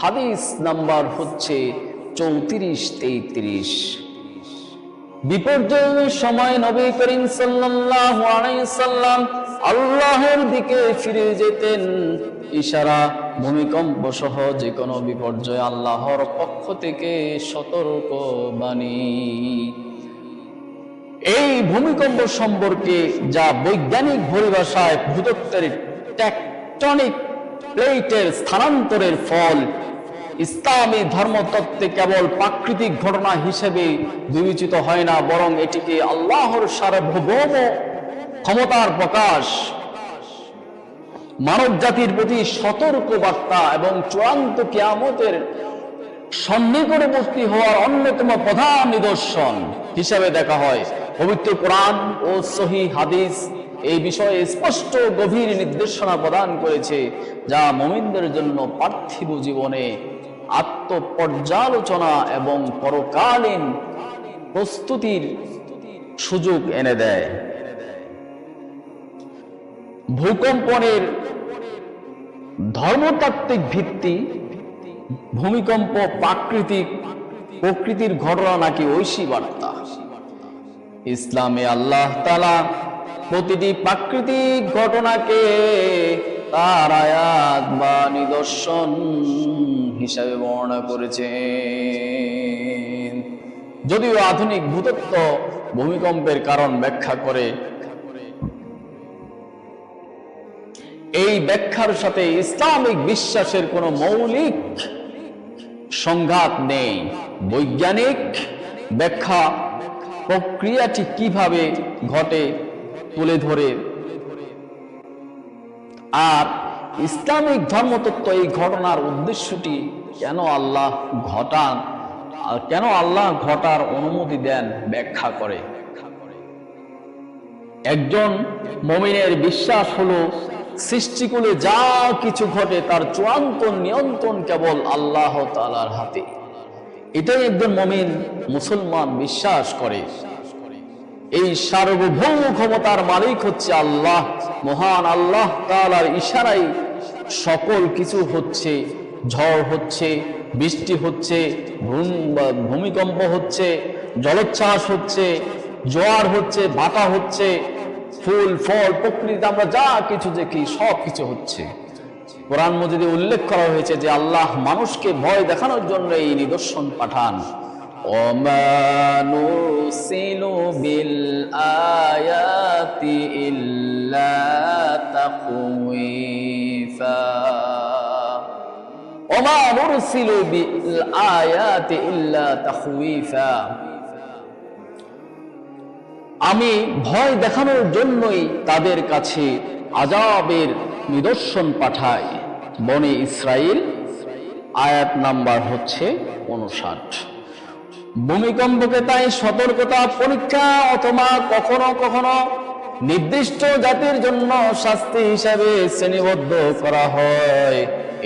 হাদিস নাম্বার হচ্ছে 34-33। বিপর্যয়ের সময় নবী করিম সাল্লাল্লাহু আলাইহি সাল্লাম আল্লাহর দিকে ফিরে যেতেন। ইশারা, ভূমিকম্প সহ যে কোনো বিপর্যয় আল্লাহর পক্ষ থেকে সতর্ক বাণী। এই ভূমিকম্প সম্পর্কে যা বৈজ্ঞানিক পরিভাষায় ভূতত্ত্বের টেকটনিক প্লেটের স্থানান্তরের ফল, ইসলামী ধর্মতত্ত্বে কেবল প্রাকৃতিক ঘটনা হিসেবে বিবেচিত হয় না, বরং এটিকে আল্লাহর সার্বভৌম ক্ষমতার প্রকাশ, মানব জাতির প্রতি সতর্ক বার্তা এবং চূড়ান্ত কিয়ামতের সন্নিকটবর্তী হওয়ার অন্যতম প্রধান নিদর্শন হিসেবে দেখা হয়। পবিত্র কোরআন ও সহিহ হাদিস এই বিষয়ে স্পষ্ট গভীর নির্দেশনা প্রদান করেছে, যা মুমিনদের জন্য পার্থিব জীবনে আত্মপর্যালোচনা এবং পরকালীন প্রস্তুতির সুযোগ এনে দেয়। ভূকম্পনের ধর্মতাত্ত্বিক ভিত্তি। ভূমিকম্প প্রকৃতির ঘটনা নাকি ঐশী বার্তা? ইসলামে আল্লাহ তাআলা প্রতিটি প্রাকৃতিক ঘটনাকে তার আয়াত বা নিদর্শন হিসাবে বর্ণনা করেছেন। যদিও আধুনিক ভূতত্ত্ব ভূমিকম্পের কারণ ব্যাখ্যা করে, এই ব্যাখ্যার সাথে ইসলামিক বিশ্বাসের কোনো মৌলিক সংঘাত নেই। বৈজ্ঞানিক ব্যাখ্যা প্রক্রিয়াটি কিভাবে ঘটে তুলে ধরে, আর ইসলামিক ধর্মতত্ত্ব এই ঘটনার উদ্দেশ্যটি কেন আল্লাহ ঘটার অনুমতি দেন ব্যাখ্যা করে। একজন মুমিনের বিশ্বাস হলো সৃষ্টিকুলে যা কিছু ঘটে তার চূড়ান্ত নিয়ন্ত্রণ কেবল আল্লাহ তাআলার হাতে। এটাই একজন মুমিন মুসলমান বিশ্বাস করে। এই সার্বভৌম ক্ষমতার মালিক হচ্ছে আল্লাহ। মহান আল্লাহ তাআলার ইশারায় সকল কিছু হচ্ছে। ঝড় হচ্ছে, বৃষ্টি হচ্ছে, ভূমিকম্প হচ্ছে, জলোচ্ছ্বাস হচ্ছে, জোয়ার হচ্ছে, ভাটা হচ্ছে, ফুল ফল প্রকৃতিতে আমরা যা কিছু দেখি সব কিছু হচ্ছে। কোরআন মাজিদে উল্লেখ করা হয়েছে যে আল্লাহ মানুষকে ভয় দেখানোর জন্য এই নিদর্শন পাঠান। ওমা নুরসিলু বিল আয়াতি ইল্লা তাখওয়িফা। ওমা নুরসিলু বিল আয়াতি ইল্লা তাখওয়িফা। আমি ভয় দেখানোর জন্যই তাদের কাছে আযাবের নিদর্শন পাঠায় বনি ইসরাইল। আয়াত নাম্বার হচ্ছে 59। ভূমিকম্পকে তাই সতর্কতা, পরীক্ষা অথবা কখনো কখনো নির্দিষ্ট জাতির জন্য শাস্তি হিসাবে শ্রেণীবদ্ধ করা হয়।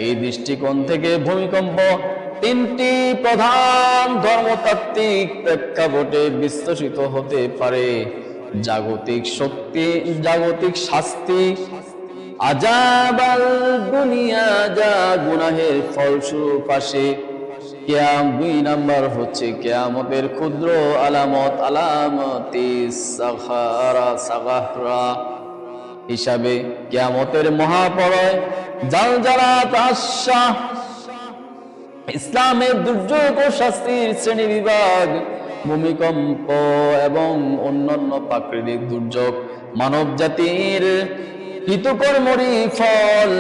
এই দৃষ্টিকোণ থেকে ভূমিকম্প তিনটি প্রধান ধর্মতাত্ত্বিক প্রেক্ষাপটে বিশ্লেষিত হতে পারে: জাগতিক শক্তি, জাগতিক শাস্তি, আযাব আল দুনিয়া, যা গুনাহের ফলস্বরূপ আসে। দুই নাম্বার হচ্ছে কিয়ামতের ক্ষুদ্র আলামত, আলামতি সাগারা হিসাবে কিয়ামতের মহাপ্রলয়, জালজালাত, আশা। ইসলামের দুর্যোগ ও শাস্তির শ্রেণী বিভাগ: ভূমিকম্প এবং অন্যান্য প্রাকৃতিক দুর্যোগ মানব জাতির কৃতকর্মেরই ফল।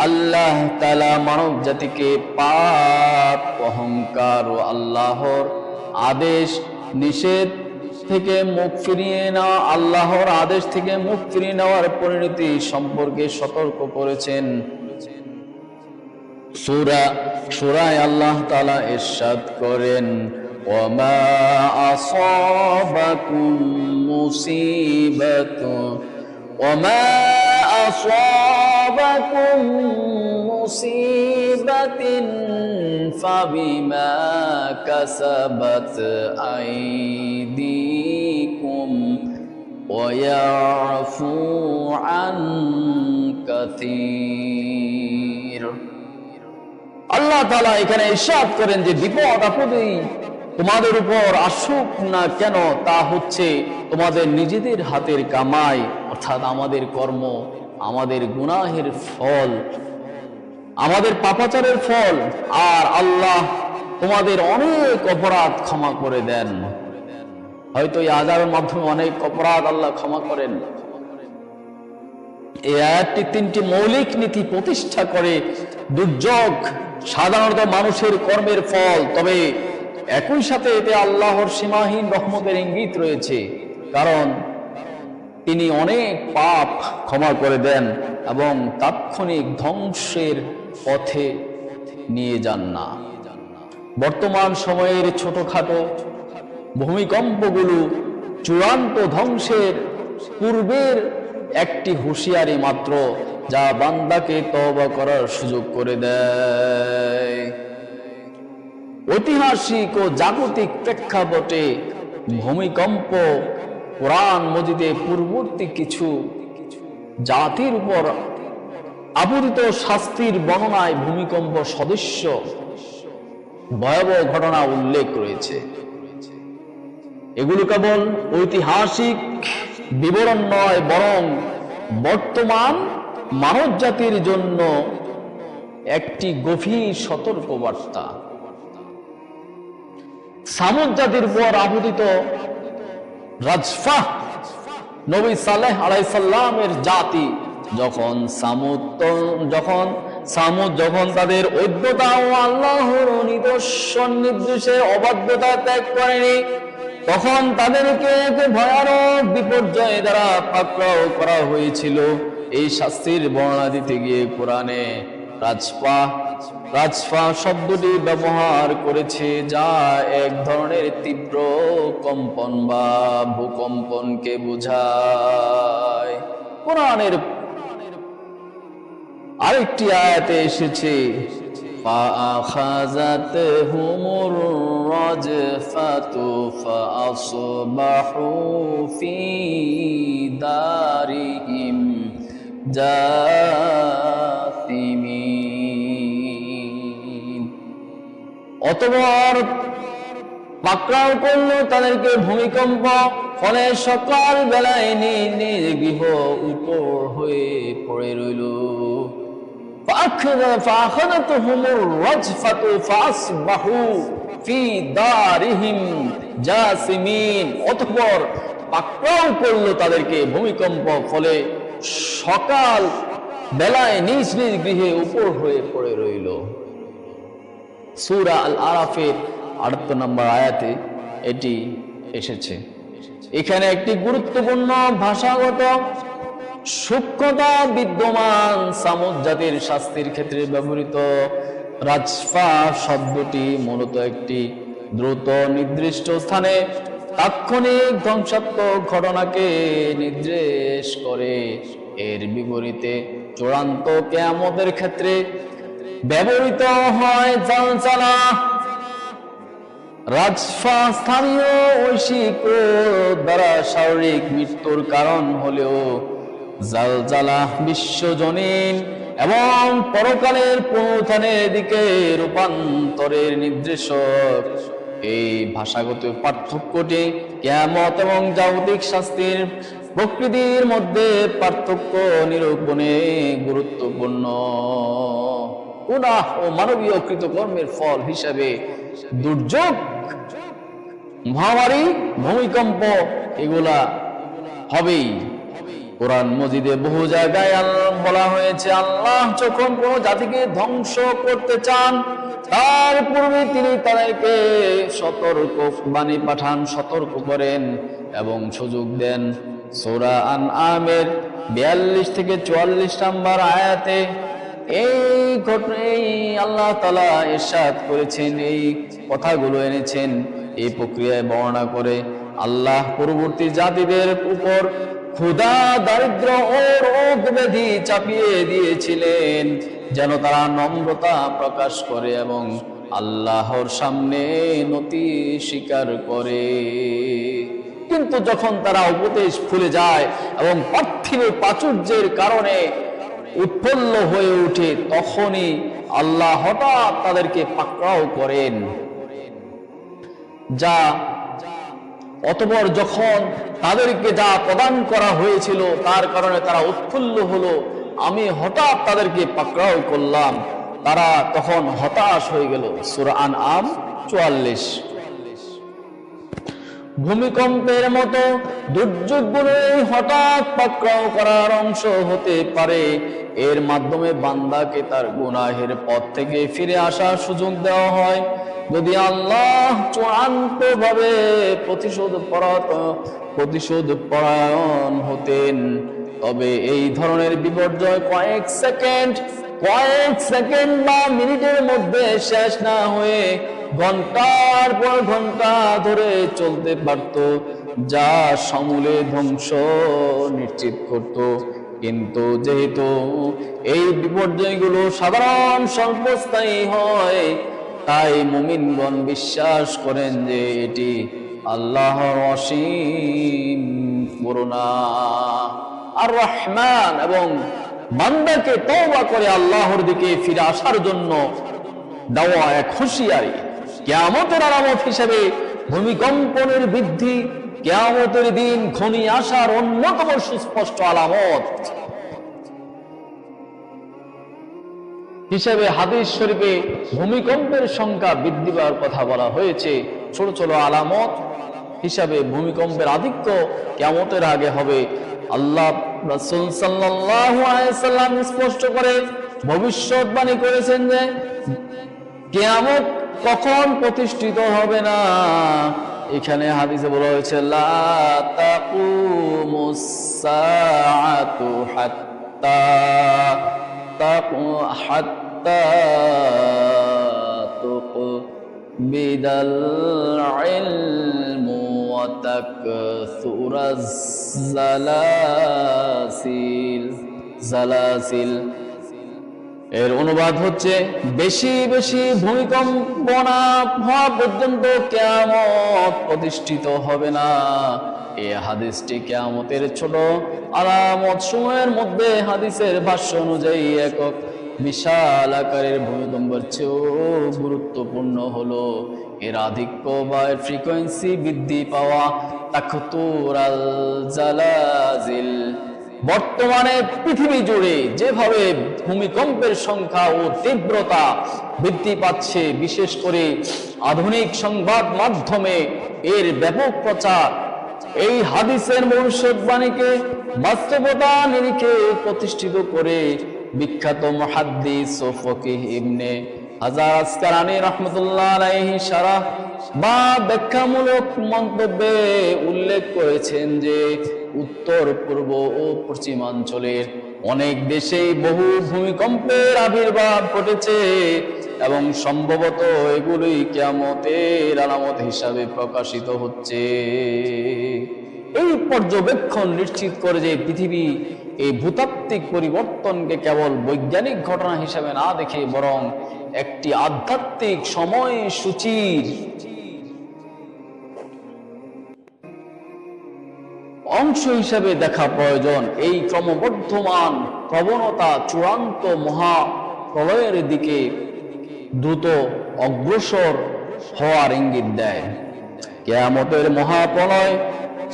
আল্লাহ তাআলা মানব জাতিকে পাপ, অহংকার ও আল্লাহর আদেশ নিষেধ থেকে মুখ ফিরিয়ে নেওয়া, আল্লাহর আদেশ থেকে মুখ ফিরিয়ে নেওয়ার পরিণতি সম্পর্কে সতর্ক করেছেন। সূরায় আল্লাহ তাআলা ইরশাদ করেন, ওয়ামা আসাবাকুম মুসিবাতুন ওয়ামা আসাবাকুম মুসিবাতিন ফাবিমা কাসাবাত আইদিকুম ওয়া ইয়াফু আন কাসীর। আল্লাহ তাআলা এখানে ইরশাদ করেন যে বিপদ আপদেই তোমাদের উপর আসুক না কেন, তা হচ্ছে তোমাদের নিজেদের হাতের কামাই, অর্থাৎ আমাদের কর্ম, আমাদের গুনাহের ফল, আমাদের পাপাচারের ফল। আর আল্লাহ তোমাদের অনেক অপরাধ ক্ষমা করে দেন। হয়তো এই আযাবের মাধ্যমে অনেক অপরাধ আল্লাহ ক্ষমা করেন। এই আয়াতটি তিনটি মৌলিক নীতি প্রতিষ্ঠা করে। দুর্যোগ সাধারণত মানুষের কর্মের ফল, তবে একই সাথে এতে আল্লাহর সীমাহীন রহমতের ইঙ্গিত রয়েছে, কারণ তিনি অনেক পাপ ক্ষমা করে দেন এবং তাৎক্ষণিক ধ্বংসের পথে নিয়ে যান না। বর্তমান সময়ের ছোটখাটো ভূমিকম্পগুলো চূড়ান্ত ধ্বংসের পূর্বের একটি হুঁশিয়ারি মাত্র, যা বান্দাকে তওবা করার সুযোগ করে দেয়। ঐতিহাসিক ও জাগতিক প্রেক্ষাপটে ভূমিকম্প কোরআন মজিদে পূর্ববর্তী কিছু জাতির উপর আপতিত শাস্তির বর্ণনায় ভূমিকম্প সদৃশ্য ভয়াবহ ঘটনা উল্লেখ রয়েছে। এগুলো কেবল ঐতিহাসিক বিবরণ নয়, বরং বর্তমান মানব জাতির জন্য একটি গভীর সতর্কবার্তা। সামুদ জাতির উপর আপতিত রাজফা, নবী সালেহ আলাইহিস সালামের জাতি যখন তাদের ঐক্যতা ও আল্লাহর নিদর্শন নির্দেশে অবাধ্যতা ত্যাগ করেনি, তখন তাদেরকে ভয়ানক বিপর্যয় দ্বারা পাকড়াও করা হয়েছিল। এই শাস্তির বর্ণনা দিতে গিয়ে কোরআনে রাজফা শব্দটি ব্যবহার করেছে, যা এক ধরনের তীব্র কম্পন বা ভূকম্পনকে বোঝায়। কোরআনের আরেকটি আয়াতে এসেছে, فأخذتهم الرجفة فأصبحوا في دارهم জাথিমিন। অতঃপর পাকড়াও করলো তাদেরকে ভূমিকম্প, ফলে সকাল বেলায় নিজ নিজ গৃহ উপর হয়ে পড়ে রইল। فأخذتهم الرجفة فأصبحوا في دارهم جاثمين। অতঃপর পাকড়াও করলো তাদেরকে ভূমিকম্প, ফলে সকাল বেলায় নিজ নিজ গৃহে উপর হয়ে পড়ে রইল। সূরা আল আরাফের 78 নম্বর আয়াতে এটি এসেছে। এখানে একটি গুরুত্বপূর্ণ ভাষাগত সূক্ষ্মতা বিদ্যমান সামুদ জাতির শাস্তির ক্ষেত্রে ব্যবহৃত রাজফা শব্দটি মূলত একটি দ্রুত নির্দিষ্ট স্থানে তাৎক্ষণিক ধ্বংসাত্মক ঘটনাকে নির্দেশ করে। এর বিপরীতে চূড়ান্ত কিয়ামতের ক্ষেত্রে ব্যবহৃত হয় জালজালা। রাজফা স্থানীয় ঐশিক দ্বারা শারীরিক মৃত্যুর কারণ হলেও জালজালা বিশ্বজনীন এবং পরকালের পুনরুত্থানের দিকে রূপান্তরের নির্দেশক। এই ভাষাগত পার্থক্যটি কিয়ামত এবং জাগতিক শাস্তির প্রকৃতির মধ্যে পার্থক্য নিরূপণে গুরুত্বপূর্ণ। গুনাহ ও মানবীয় কৃতকর্মের ফল হিসাবে দুর্যোগ, মহামারী, ভূমিকম্প এগুলা হবেই। কোরআন মজিদে বহু জায়গায় বলা হয়েছে, আল্লাহ যখন কোন জাতিকে ধ্বংস করতে চান তার পূর্বে তিনি তাদেরকে সতর্ক বাণী পাঠান, সতর্ক করেন এবং সুযোগ দেন। সূরা আনআমের 42 থেকে 44 নম্বর আয়াতে এই ঘটনায় আল্লাহ তাআলা ইরশাদ করেছেন, এই কথাগুলো এনেছেন এই প্রক্রিয়ায় বর্ণনা করে। আল্লাহ পূর্ববর্তী জাতিদের উপর ক্ষুধা, দারিদ্র ও রোগ ব্যাধি চাপিয়ে দিয়েছিলেন যেন তারা নম্রতা প্রকাশ করে এবং আল্লাহর সামনে নতি স্বীকার করে। কিন্তু যখন তারা উপদেশ ভুলে যায় এবং পার্থিব প্রাচুর্যের কারণে উৎফুল্ল হয়ে ওঠে, তখনই আল্লাহ হঠাৎ তাদেরকে পাকড়াও করেন। যা অতঃপর যখন তাদেরকে যা প্রদান করা হয়েছিল তার কারণে তারা উৎফুল্ল হলো, আমি হঠাৎ তাদেরকে পাকড়াও করলাম, তারা তখন হতাশ হয়ে গেল। সূরা আনআম 44। ভূমিকম্পের মতো দুর্যোগগুলো হঠাৎ পাকড়াও করার অংশ হতে পারে। এর মাধ্যমে বান্দাকে তার গুনাহের পথ থেকে ফিরে আসার সুযোগ দেওয়া হয়। যদি আল্লাহ চূড়ান্তভাবে প্রতিশোধ পরায়ণ হতেন তবে এই ধরনের বিপর্যয় কয়েক সেকেন্ড বা মিনিটের মধ্যে শেষ না হয়ে ঘন্টার পর ঘন্টা ধরে চলতে পারত, যা সমূলে ধ্বংস নিশ্চিত করত। কিন্তু যেহেতু এই বিপর্যয়গুলো সাধারণ স্বল্পস্থায়ী হয়, তাই মুমিনগণ বিশ্বাস করেন যে এটি আল্লাহর অসীম করুণা। আর রহমান এবং বান্দাকে তওবা করে আল্লাহর দিকে ফিরে আসার জন্য দেওয়া এক হুঁশিয়ারি। কিয়ামতের আলামত হিসেবে ভূমিকম্পনের বৃদ্ধি কিয়ামতের দিন ঘনিয়ে আসার অন্যতম সুস্পষ্ট আলামত হিসেবে হাদিস শরীফে ভূমিকম্পের সংখ্যা বৃদ্ধি পাওয়ার কথা বলা হয়েছে। ছোট ছোট আলামত হিসাবে ভূমিকম্পের আধিক্য কিয়ামতের আগে হবে। আল্লাহ রাসূল সাল্লাল্লাহু আলাইহি সাল্লাম স্পষ্ট করে ভবিষ্যৎবাণী করেছেন যে কিয়ামত কখন প্রতিষ্ঠিত হবে না। এখানে হাদিসে বলা হয়েছে, লা তাকুমুস সাআতু হাত্তা তুকবিদাল ইলমু ওয়া তাকসুরাজ জালাসিল। এর অনুবাদ হচ্ছে, বেশি বেশি ভূমিকম্প না হওয়া পর্যন্ত কিয়ামত প্রতিষ্ঠিত হবে না। এই হাদিসটি কিয়ামতের ছোট আলামত সময়ের মধ্যে হাদিসের ভাষ্য অনুযায়ী একক বিশাল আকারের ভূমিকম্পের চেয়েও গুরুত্বপূর্ণ হলো এর আধিক্য বা এর ফ্রিকোয়েন্সি বৃদ্ধি পাওয়া। তাকতুরাল জালাজিল। বর্তমানে পৃথিবী জুড়ে যেভাবে ভূমিকম্পের সংখ্যা ও তীব্রতা বৃদ্ধি পাচ্ছে, বিশেষ করে আধুনিক সংবাদ মাধ্যমে এর ব্যাপক প্রচার এই হাদিসের ভবিষ্যৎবাণীকে বাস্তবতা নিরিখে প্রতিষ্ঠিত করে বিখ্যাত মুহাদ্দিস ও ফকিহ ইবনে হাজার আসকালানী রাহমাতুল্লাহ আলাইহি শারাহ বা ব্যাখ্যামূলক মন্তব্যে উল্লেখ করেছেন যে উত্তর পূর্ব ও পশ্চিমাঞ্চলের অনেক দেশেই বহু ভূমিকম্পের আবির্ভাব ঘটেছে এবং সম্ভবত এগুলোই কিয়ামতের আলামত হিসাবে প্রকাশিত হচ্ছে। এই পর্যবেক্ষণ নিশ্চিত করে যে পৃথিবী এই ভূতাত্ত্বিক পরিবর্তনকে কেবল বৈজ্ঞানিক ঘটনা হিসাবে না দেখে বরং একটি আধ্যাত্মিক সময়সূচির অংশ হিসেবে দেখা প্রয়োজন। এই ক্রমবর্ধমান প্রবণতা চূড়ান্ত মহাপ্রলয়ের দিকে দ্রুত অগ্রসর হওয়ার ইঙ্গিত দেয়। কিয়ামতের মহাপ্রলয়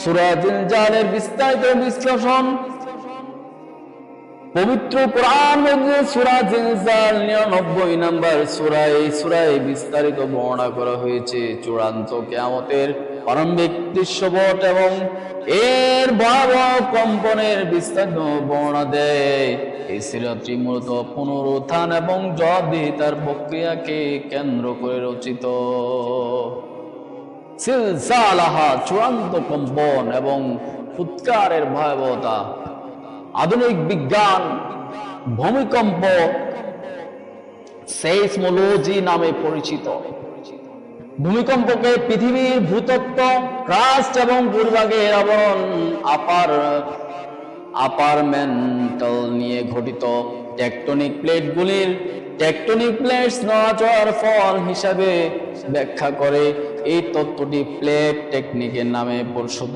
সূরা জিলজালের বিস্তারিত বিশ্লেষণ পবিত্র কোরআন মধ্যে সূরা জিলজাল 99 নম্বর সূরা, এই সূরায় বিস্তারিত বর্ণনা করা হয়েছে চূড়ান্ত কিয়ামতের প্রারম্ভিক দৃশ্যপট এবং এর ভয়াবহ কম্পনের বিস্তারিত বর্ণনা দেয়। এই সূরাটি মূলত পুনরুত্থান এবং জবাবদিহিতার প্রক্রিয়াকে কেন্দ্র করে রচিত। সিলসালাহা চূড়ান্ত কম্পন এবং ফুৎকারের ভয়াবহতা। আধুনিক বিজ্ঞান ভূমিকম্প সেইসমোলজি নামে পরিচিত। ভূমিকম্পকে পৃথিবীর ভূতত্ত্ব, ক্রাস্ট এবং ভূভাগের আবরণ আপারমেন্টাল নিয়ে গঠিত টেকটনিক প্লেটস নড়াচড়ার ফল হিসাবে ব্যাখ্যা করে। এই তত্ত্বটি প্লেট টেকনিকের নামে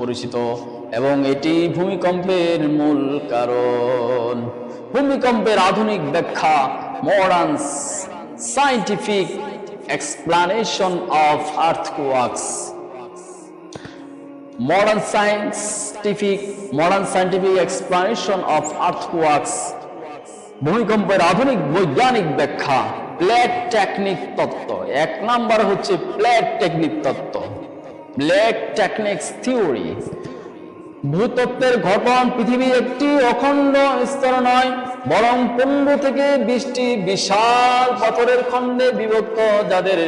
পরিচিত এবং এটি ভূমিকম্পের মূল কারণ। ভূমিকম্পের আধুনিক ব্যাখ্যা modern scientific explanation of earthquakes. Modern scientific explanation of earthquakes. ভূমিকম্পের আধুনিক বৈজ্ঞানিক ব্যাখ্যা প্লেট টেকনিক তত্ত্ব। এক নাম্বার হচ্ছে প্লেট টেকনিক তত্ত্ব, প্লেট টেকনিক্স থিওরি। ভূতত্ত্বের গঠন পৃথিবীর একটি অখণ্ড স্তর নয়, বরং 15 থেকে 20টি বিশাল পাথরের খণ্ডে বিভক্ত, যাদের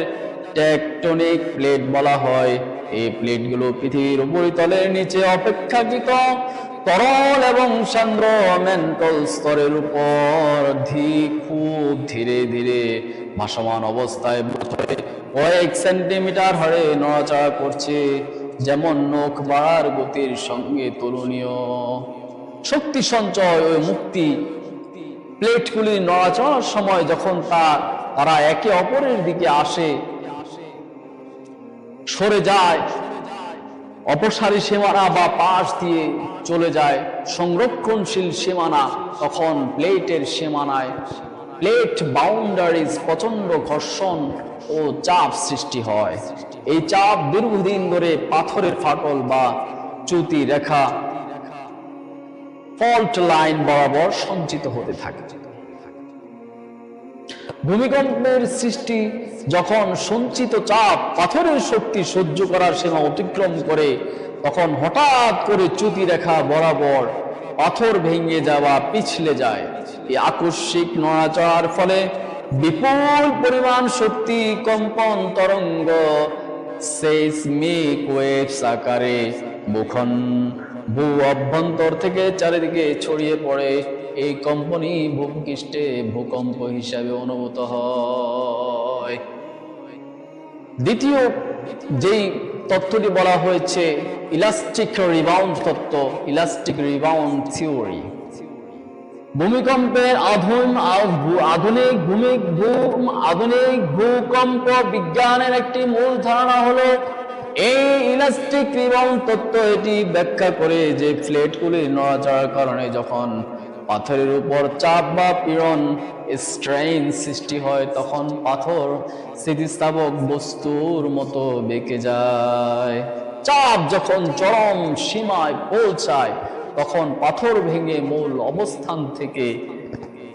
টেকটনিক প্লেট বলা হয়। এই প্লেটগুলো পৃথিবীর উপরিতলের নিচে অপেক্ষাকৃত তরল এবং সান্দ্র মেন্টল স্তরের উপর খুব ধীরে ধীরে ভাসমান অবস্থায় কয়েক সেন্টিমিটার হারে নড়াচড়া করছে, যেমন নখ বাড়ার গতির সঙ্গে তুলনীয়। শক্তি সঞ্চয় ও মুক্তি। প্লেটগুলি নড়াচড়ার সময় যখন তারা একে অপরের দিকে সরে যায়, অপসারী সীমানা বা পাশ দিয়ে চলে যায় সংরক্ষণশীল সীমানা, তখন প্লেটের সীমানায় প্লেট বাউন্ডারিজ প্রচন্ড ঘর্ষণ ও চাপ সৃষ্টি হয়। এই চাপ দীর্ঘদিন ধরে পাথরের ফাটল বা চ্যুতি রেখা ফল্ট লাইন বরাবর সঞ্চিত হতে থাকে। ভূমিকম্পের সৃষ্টি যখন সঞ্চিত চাপ পাথরের শক্তি সহ্য করার সীমা অতিক্রম করে, তখন হঠাৎ করে চ্যুতি রেখা বরাবর পাথর ভেঙে যাওয়া পিছলে যায়। এই আকস্মিক নড়াচড়ার ফলে বিপুল পরিমাণ শক্তি কম্পন তরঙ্গ সেইসমিক ওয়েভস আকারে ভূ অভ্যন্তর থেকে চারিদিকে ছড়িয়ে পড়ে। এই কম্পনই ভূপৃষ্ঠে ভূকম্প হিসাবে অনুভূত হয়। দ্বিতীয় যেই তত্ত্বটি বলা হয়েছে ইলাস্টিক রিবাউন্ড তত্ত্ব, ইলাস্টিক রিবাউন্ড থিওরি। ভূমিকম্পের আধুনিক ভূকম্প বিজ্ঞানের একটি মূল ধারণা হলো এই ইলাস্টিক রিবাউন্ড তত্ত্ব। এটি ব্যাখ্যা করে যে প্লেটগুলির নড়াচড়ার কারণে যখন পাথরের উপর চাপ বা পীড়ন স্ট্রেইন সৃষ্টি হয়, তখন পাথর স্থিতিস্থাপক বস্তুর মতো বেঁকে যায়। চাপ যখন চরম সীমায় পৌঁছায়, তখন পাথর ভেঙে মূল অবস্থান থেকে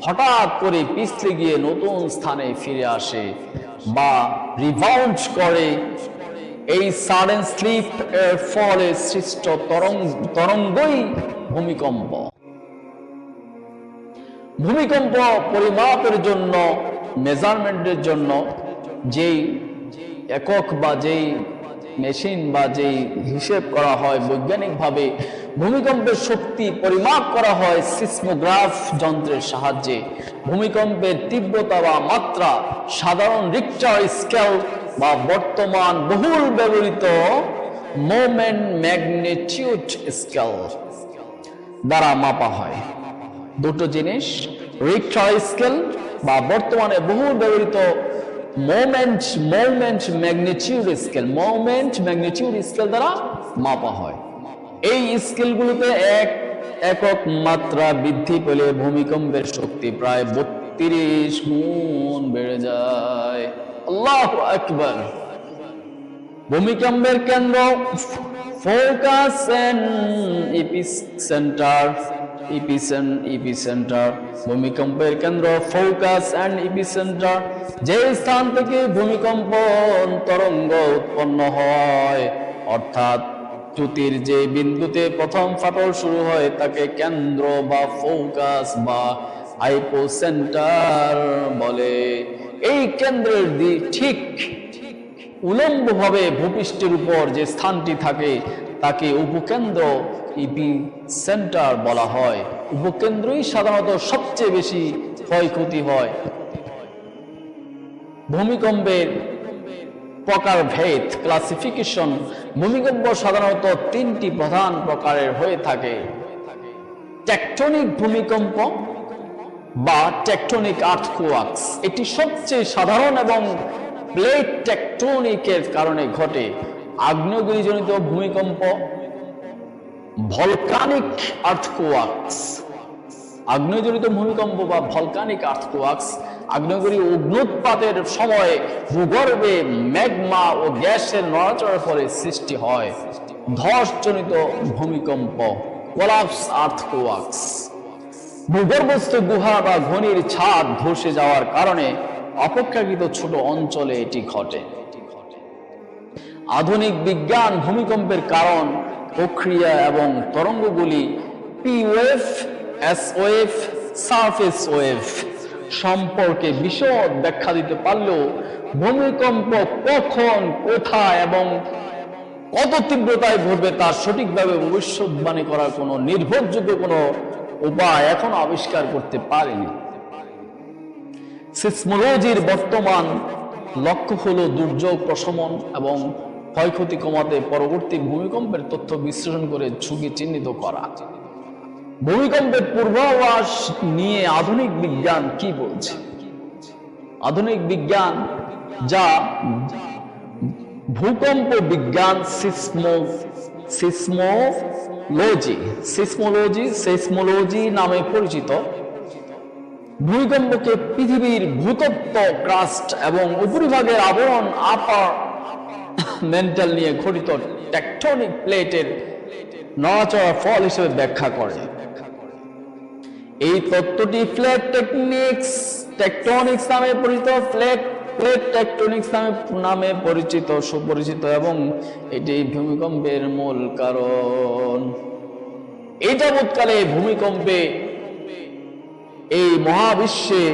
হঠাৎ করে পিছলে গিয়ে নতুন স্থানে ফিরে আসে বা রিবাউন্ড করে। এই সাডেন স্লিপ এর ফলে সৃষ্ট তরঙ্গই ভূমিকম্প। ভূমিকম্প পরিমাপের জন্য, মেজারমেন্টের জন্য যেই একক বা যেই মেশিন বা যেই হিসেব করা হয় বৈজ্ঞানিকভাবে ভূমিকম্পের শক্তি পরিমাপ করা হয় সিসমোগ্রাফ যন্ত্রের সাহায্যে। ভূমিকম্পের তীব্রতা বা মাত্রা সাধারণ রিক্টার স্কেল বা বর্তমান বহুল ব্যবহৃত মোমেন্ট ম্যাগনিটিউড স্কেল দ্বারা মাপা হয়। দুটো জিনিস, রিক্টার স্কেল বা বর্তমানে বহুল ব্যবহৃত মোমেন্ট ম্যাগনিটিউড স্কেল দ্বারা মাপা হয়। এই স্কেলগুলোতে একক মাত্রা বৃদ্ধি পেলে ভূমিকম্পের শক্তি প্রায় 32 গুণ বেড়ে যায়। আল্লাহু আকবার। ভূমিকম্পের কেন্দ্র, ফোকাস এন্ড এপিসেন্টার। ভূমিকম্পের কেন্দ্র, ফোকাস এন্ড এপিসেন্টার, যে স্থান থেকে ভূমিকম্প তরঙ্গ উৎপন্ন হয়, অর্থাৎ চ্যুতির যে বিন্দুতে প্রথম ফাটল শুরু হয় তাকে কেন্দ্র বা ফোকাস বা হাইপোসেন্টার বলে। এই কেন্দ্রের ঠিক উলম্বভাবে ভূপৃষ্ঠের উপর যে স্থানটি থাকে তাকে উপকেন্দ্র এপিসেন্টার বলা হয়। উপকেন্দ্রই সাধারণত সবচেয়ে বেশি ক্ষয়ক্ষতি হয়। ভূমিকম্পের প্রকারভেদ, ক্লাসিফিকেশন। ভূমিকম্প সাধারণত 3টি প্রধান প্রকারের হয়ে থাকে। টেকটনিক ভূমিকম্প বা টেকটনিক আর্থকোয়াকস, এটি সবচেয়ে সাধারণ এবং প্লেট টেকটনিকের কারণে ঘটে। আগ্নেয়গিরিজনিত ভূমিকম্প, ভলকানিক আর্থকোয়াকস। আগ্নেয়জনিত ভূমিকম্প বা ভলকানিক আর্থকোয়াকস আগ্নেয়গিরি অগ্নুৎপাতের সময় ভূগর্ভে ম্যাগমা ও গ্যাসের নড়াচড়ার ফলে সৃষ্টি হয়। ধসজনিত ভূমিকম্প, কোলাপস আর্থকোয়াকস। ভূগর্ভস্থ গুহা বা খনির ছাদ ধসে যাওয়ার কারণে অপেক্ষাকৃত ছোট অঞ্চলে এটি ঘটে। আধুনিক বিজ্ঞান ভূমিকম্পের কারণ, প্রক্রিয়া এবং তরঙ্গগুলি P wave, S wave, surface wave সম্পর্কে বিশদ ব্যাখ্যা দিতে পারলেও ভূমিকম্প কখন, কোথায় এবং কত তীব্রতায় ঘটবে তা সঠিকভাবে ভবিষ্যৎবাণী করার কোনো নির্ভরযোগ্য কোনো উপায় এখনো আবিষ্কার করতে পারেনি। সিসমোলজির বর্তমান লক্ষ্য হলো দুর্যোগ প্রশমন এবং ক্ষয়ক্ষতি কমাতে পরবর্তী ভূমিকম্পের তথ্য বিশ্লেষণ করে ঝুঁকি চিহ্নিত করা। ভূমিকম্পের পূর্বাভাস নিয়ে আধুনিক বিজ্ঞান কি বলছে? আধুনিক বিজ্ঞান, যা ভূকম্প বিজ্ঞান, সিসমোলজি নামে পরিচিত, ভূমিকম্পকে পৃথিবীর ভূতত্ত্ব, ক্রাস্ট এবং উপরিভাগের আবরণ, আপার মেন্টাল নিয়ে গঠিত টেকটনিক প্লেটের নড়াচড়ার ফল হিসেবে ব্যাখ্যা করে। এই তত্ত্বটি প্লেট টেকটনিক্স নামে পরিচিত, প্লেট টেকটনিক্স নামে সুপরিচিত এবং এটি ভূমিকম্পের মূল কারণ। এই যাবৎকালে ভূমিকম্পে এই মহাবিশ্বে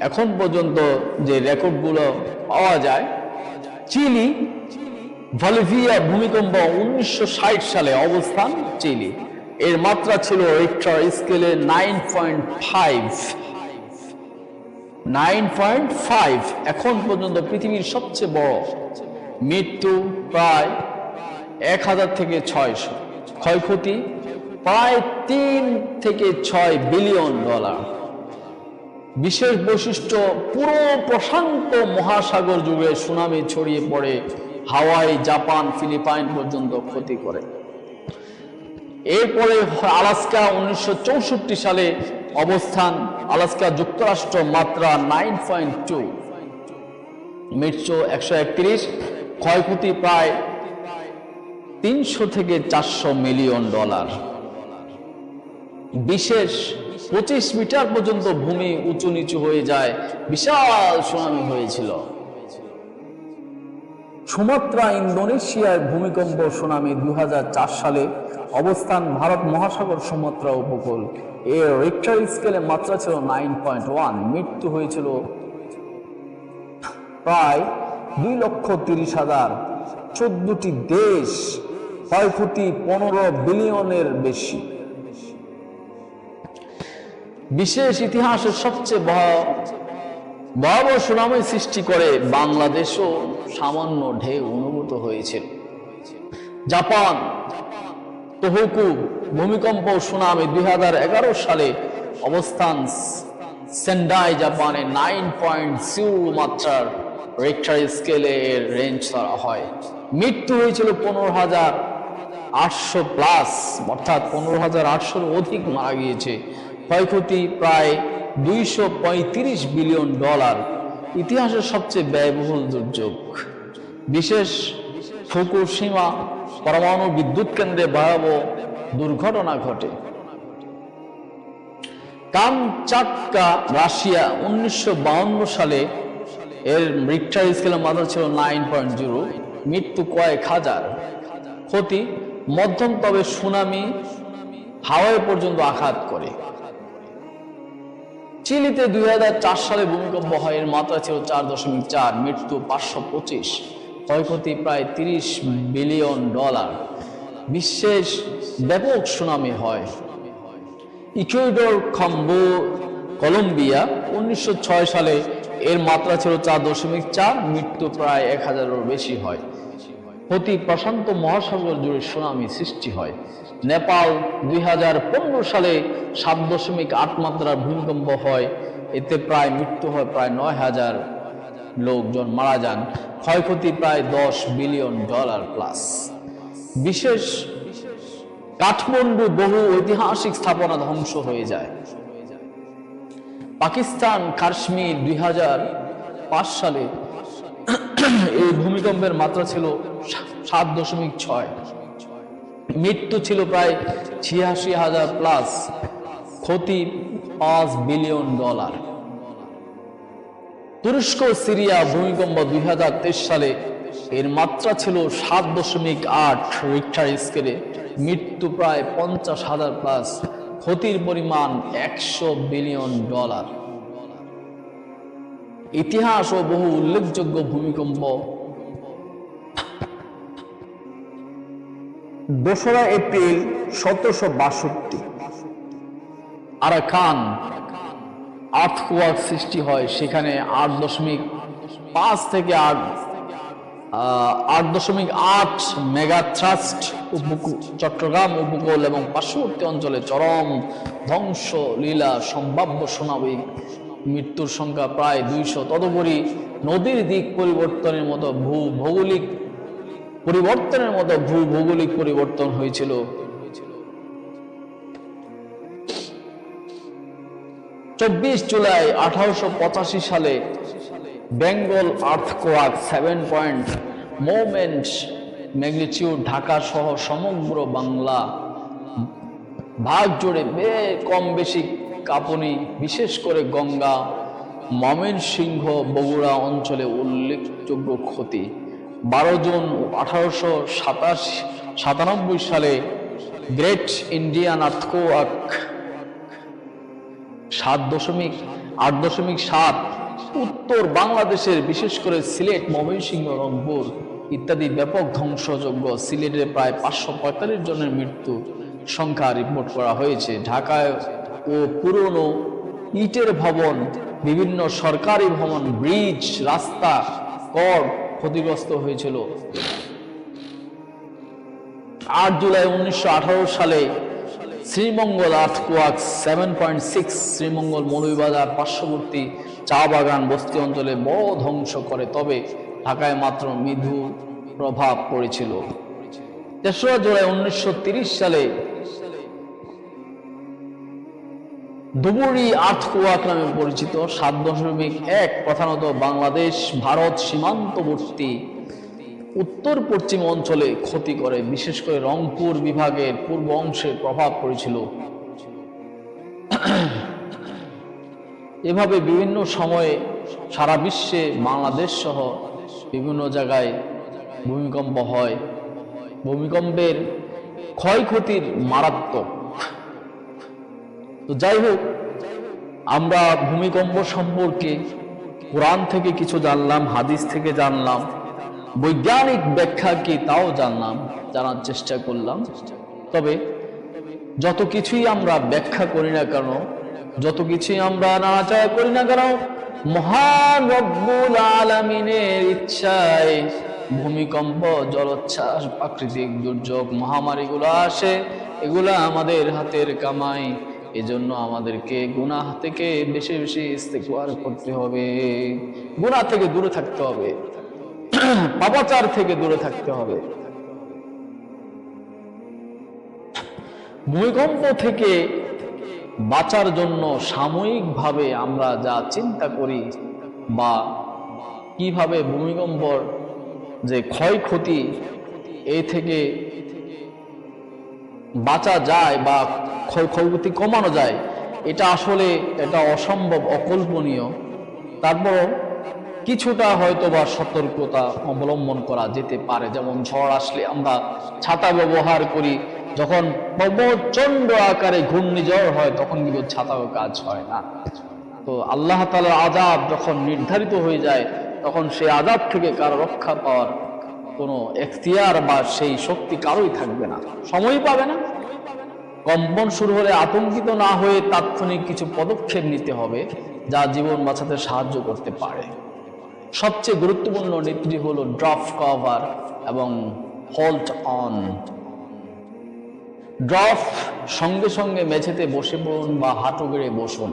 এখন পর্যন্ত যে রেকর্ডগুলো পাওয়া যায়, চিলি ভলভিয়া ভূমিকম্প 1960 সালে অবস্থান চিলি, এর মাত্রা ছিল রিক্টার স্কেলে 9.5। এখন পর্যন্ত পৃথিবীর সবচেয়ে বড়, মৃত্যু প্রায় 1000 থেকে 600, ক্ষয়ক্ষতি প্রায় 3 থেকে 6 বিলিয়ন ডলার। বিশেষ বৈশিষ্ট্য, পুরো প্রশান্ত মহাসাগর জুড়ে সুনামি ছড়িয়ে পড়ে হাওয়াই, জাপান, ফিলিপাইন পর্যন্ত ক্ষতি করে। এরপরে আলাস্কা 1964 সালে অবস্থান, আলাস্কা যুক্তরাষ্ট্র, মাত্রা 9.2, মৃত্যু 131, ক্ষয়ক্ষতি প্রায় 300 থেকে 400 মিলিয়ন ডলার। বিশেষ 25 মিটার পর্যন্ত ভূমি উঁচু নিচু হয়ে যায়, বিশাল সুনামি হয়েছিল। সুমাত্রা, ইন্দোনেশিয়ায় ভূমিকম্প, সুনামি 2004 সালে অবস্থান, ভারত মহাসাগর, সুমাত্রা উপকূল। এর রিক্টার স্কেলে মাত্রা ছিল 9.1, মৃত্যু হয়েছিল প্রায় 2,30,000, 14টি দেশ, ক্ষয়ক্ষতি 15 বিলিয়নের বেশি। বিশেষ ইতিহাসের সবচেয়ে ভয়াবহ সুনামি সৃষ্টি করে বাংলাদেশও সামান্য ঢেউ অনুভূত হয়েছিল। জাপান তোহোকু ভূমিকম্প সুনামি 2011 সালে অবস্থান সেন্ডাই জাপানে 9.0 মাত্রার রিক্টার স্কেলে এর রেঞ্জ ধরা হয়। মৃত্যু হয়েছিল 15,800 প্লাস, অর্থাৎ 15,800 অধিক মারা গিয়েছে। ক্ষয়ক্ষতি প্রায় $235 বিলিয়ন। ইতিহাসের সবচেয়ে ব্যয়বহুল দুর্যোগ। বিশেষ ফুকুশিমা পরমাণু বিদ্যুৎ কেন্দ্রে ভয়াবহ দুর্ঘটনা ঘটে। কামচাটকা রাশিয়া 1952 সালে এর রিক্টার স্কেলের মাত্রা ছিল 9.0, মৃত্যু কয়েক হাজার, ক্ষতি মধ্যম, তবে সুনামি হাওয়াই পর্যন্ত আঘাত করে। চিলিতে 2004 সালে ভূমিকম্প হয়, এর মাত্রা ছিল 4.4, মৃত্যু 525, ক্ষয়ক্ষতি প্রায় $30 বিলিয়ন। বিশেষ ব্যাপক সুনামি হয়। ইকুয়েডর কলম্বিয়া 1906 সালে এর মাত্রা ছিল 4.4, মৃত্যু প্রায় 1000-এরও বেশি হয়। ক্ষতি প্রশান্ত মহাসাগর জুড়ে সুনামি সৃষ্টি হয়। নেপাল 2015 সালে 7.8 মাত্রার ভূমিকম্প হয়, এতে প্রায় মৃত্যু হয় প্রায় 9000 লোকজন মারা যান, ক্ষয়ক্ষতি প্রায় $10 বিলিয়ন প্লাস। বিশেষ কাঠমান্ডু বহু ঐতিহাসিক স্থাপনা ধ্বংস হয়ে যায়। পাকিস্তান কাশ্মীর 2005 সালে এই ভূমিকম্পের মাত্রা ছিল 7.6, মৃত্যু ছিল প্রায় 86,000 প্লাস, ক্ষতি $5 বিলিয়ন। তুরস্ক সিরিয়া ভূমিকম্প 2023 সালে এর মাত্রা ছিল 7.8 রিক্টার স্কেলে, মৃত্যু প্রায় 50,000 প্লাস, ক্ষতির পরিমাণ $100 বিলিয়ন। ইতিহাস ও বহু উল্লেখযোগ্য ভূমিকম্প। 2রা এপ্রিল 1762 আরাকান আর্থকোয়াক সৃষ্টি হয়, সেখানে 8.5 থেকে 8.8 মেগাথ্রাস্ট চট্টগ্রাম উপকূল এবং পার্শ্ববর্তী অঞ্চলে চরম ধ্বংস লীলা সম্ভাব্য সুনামি, মৃত্যুর সংখ্যা প্রায় 200। তদুপরি নদীর দিক পরিবর্তনের মতো ভৌগোলিক পরিবর্তন হয়েছিল। 24 জুলাই 1885 সালে Bengal earthquake 7 point moment magnitude Dhaka সহ সমগ্র বাংলা ভাগ জুড়ে কম বেশি কাঁপুনি, বিশেষ করে গঙ্গা, ময়মনসিংহ, বগুড়া অঞ্চলে উল্লেখযোগ্য ক্ষতি। 12 জুন 1897 সালে গ্রেট ইন্ডিয়ান আর্থকোয়াক 7.8.7 উত্তর বাংলাদেশের বিশেষ করে সিলেট, ময়মনসিংহ, রংপুর ইত্যাদি ব্যাপক ধ্বংসযজ্ঞ। সিলেটে প্রায় 545 জনের মৃত্যু সংখ্যা রিপোর্ট করা হয়েছে। ঢাকায় ও পুরনো ইটের ভবন, বিভিন্ন সরকারি ভবন, ব্রিজ, রাস্তা, কর ক্ষতিগ্রস্ত হয়েছিল। 8 জুলাই 1918 সালে শ্রীমঙ্গল আর্থকোয়াক 7.6 শ্রীমঙ্গল মৌলভীবাজার পার্শ্ববর্তী চা বাগান বস্তি অঞ্চলে বড় ধ্বংস করে, তবে ঢাকায় মাত্র মৃদু প্রভাব পড়েছিল। 3রা জুলাই 1930 সালে ধুবুরি আর্থকোয়াক নামে পরিচিত 7.1 প্রধানত বাংলাদেশ ভারত সীমান্তবর্তী উত্তর পশ্চিম অঞ্চলে ক্ষতি করে, বিশেষ করে রংপুর বিভাগের পূর্ব অংশে প্রভাব পড়েছিল। এভাবে বিভিন্ন সময়ে সারা বিশ্বে বাংলাদেশ সহ বিভিন্ন জায়গায় ভূমিকম্প হয়। ভূমিকম্পের ক্ষয়ক্ষতির মারাত্মক। তো যাই হোক, আমরা ভূমিকম্প সম্পর্কে কোরআন থেকে কিছু জানলাম, হাদিস থেকে জানলাম। বৈজ্ঞানিক ব্যাখ্যা কি তাও জানার চেষ্টা করলাম। তবে যত কিছুই আমরা ব্যাখ্যা করি না কেন, যত কিছুই আমরা নাড়াচাড়া করি না কেন, মহান রব্বুল আলামিনের ইচ্ছায় ভূমিকম্প, জলোচ্ছ্বাস, প্রাকৃতিক দুর্যোগ, মহামারীগুলো আসে, এগুলা আমাদের হাতের কামাই। এজন্য আমাদেরকে গুনাহ থেকে বেশি বেশি ইস্তেগফার করতে হবে, গুনাহ থেকে দূরে থাকতে হবে, পাপাচার থেকে দূরে থাকতে হবে। ভূমিকম্প থেকে বাঁচার জন্য সাময়িকভাবে আমরা যা চিন্তা করি বা কিভাবে ভূমিকম্পর যে ক্ষয়ক্ষতি এই থেকে বাঁচা যায় বা ক্ষয়ক্ষতি কমানো যায়, এটা আসলে এটা অসম্ভব, অকল্পনীয়। তারপরও কিছুটা হয়তো বা সতর্কতা অবলম্বন করা যেতে পারে। যেমন ঝড় আসলে আমরা ছাতা ব্যবহার করি, যখন প্রচন্ড আকারে ঘূর্ণিঝড় হয় তখন কিন্তু ছাতাও কাজ হয় না। তো আল্লাহ তাআলার আযাব যখন নির্ধারিত হয়ে যায়, তখন সেই আযাব থেকে কারো রক্ষা পাওয়ার কোনো এখতিয়ার বা সেই শক্তি কারোই থাকবে না, সময়ই পাবে না। কম্পন শুরু হলে আতঙ্কিত না হয়ে তাৎক্ষণিক কিছু পদক্ষেপ নিতে হবে, যা জীবন বাঁচাতে সাহায্য করতে পারে। সবচেয়ে গুরুত্বপূর্ণ নীতিটি হলো ড্রপ কভার এবং হোল্ড অন। ড্রপ, সঙ্গে সঙ্গে মেঝেতে বসে পড়ুন বা হাঁটু গেড়ে বসুন।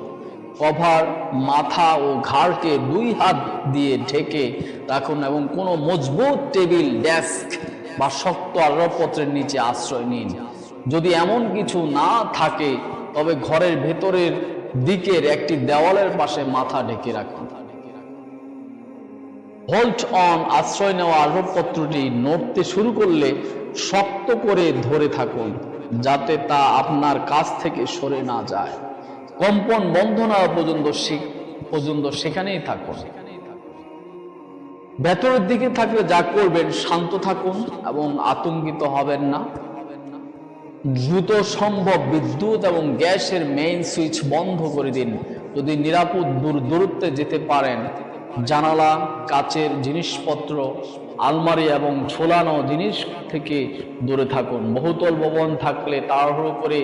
কভার, মাথা ও ঘাড়কে 2 হাত দিয়ে ঢেকে রাখুন এবং কোনো মজবুত টেবিল, ডেস্ক বা শক্ত আসবাবপত্রের নিচে আশ্রয় নিন। যদি এমন কিছু না থাকে তবে ঘরের ভেতরের দিকের একটি দেওয়ালের পাশে মাথা ঢেকে রাখুন। হোল্ড অন, আশ্রয় নেওয়া আসবাবপত্রটি নড়তে শুরু করলে শক্ত করে ধরে থাকুন, যাতে তা আপনার কাছ থেকে সরে না যায়। কম্পন বন্ধ না হওয়া পর্যন্ত সেখানেই থাকুন। ভেতরের দিকে থাকলে যা করবেন, শান্ত থাকুন এবং আতঙ্কিত হবেন না। দ্রুত সম্ভব বিদ্যুৎ এবং গ্যাসের মেইন সুইচ বন্ধ করে দিন। যদি নিরাপদ দূরত্বে যেতে পারেন, জানালা, কাচের জিনিসপত্র, আলমারি এবং ঝোলানো জিনিস থেকে দূরে থাকুন। বহুতল ভবন থাকলে তাড়াহুড়ো করে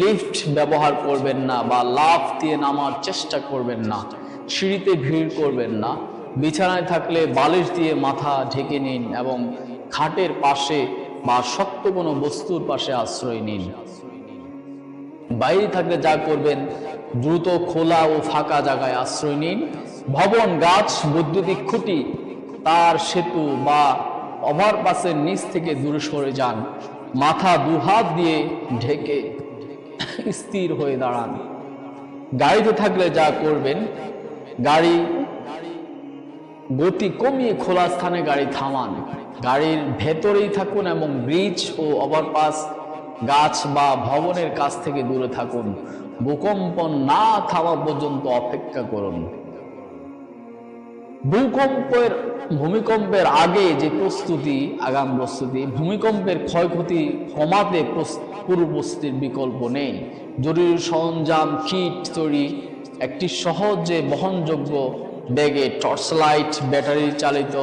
লিফট ব্যবহার করবেন না বা লাফ দিয়ে নামার চেষ্টা করবেন না। সিঁড়িতে ভিড় করবেন না। বিছানায় থাকলে বালিশ দিয়ে মাথা ঢেকে নিন এবং খাটের পাশে বা শক্ত কোনো বস্তুর পাশে আশ্রয় নিন। বাইরে থাকলে যা করবেন, দ্রুত খোলা ও ফাঁকা জায়গায় আশ্রয় নিন। ভবন, গাছ, বৈদ্যুতিক খুঁটি, তার, সেতু বা ওভারপাসের নিচ থেকে দূরে সরে যান। মাথা 2 হাত দিয়ে ঢেকে স্থির হয়ে দাঁড়ান। গাড়িতে থাকলে যা করবেন, গাড়ি গতি কমিয়ে খোলা স্থানে গাড়ি থামান। গাড়ির ভেতরেই থাকুন এবং ব্রিজ ও ওভারপাস, গাছ বা ভবনের কাছ থেকে দূরে থাকুন। ভূকম্প না থামা পর্যন্ত অপেক্ষা করুন। ভূমিকম্পের আগে যে প্রস্তুতি, আগাম প্রস্তুতি। ভূমিকম্পের ক্ষয়ক্ষতি কমাতে পূর্ব প্রস্তুতির বিকল্প নেই। জরুরি সরঞ্জাম, কিট তৈরি, একটি সহজে বহনযোগ্য ব্যাগে টর্চ লাইট, ব্যাটারি চালিত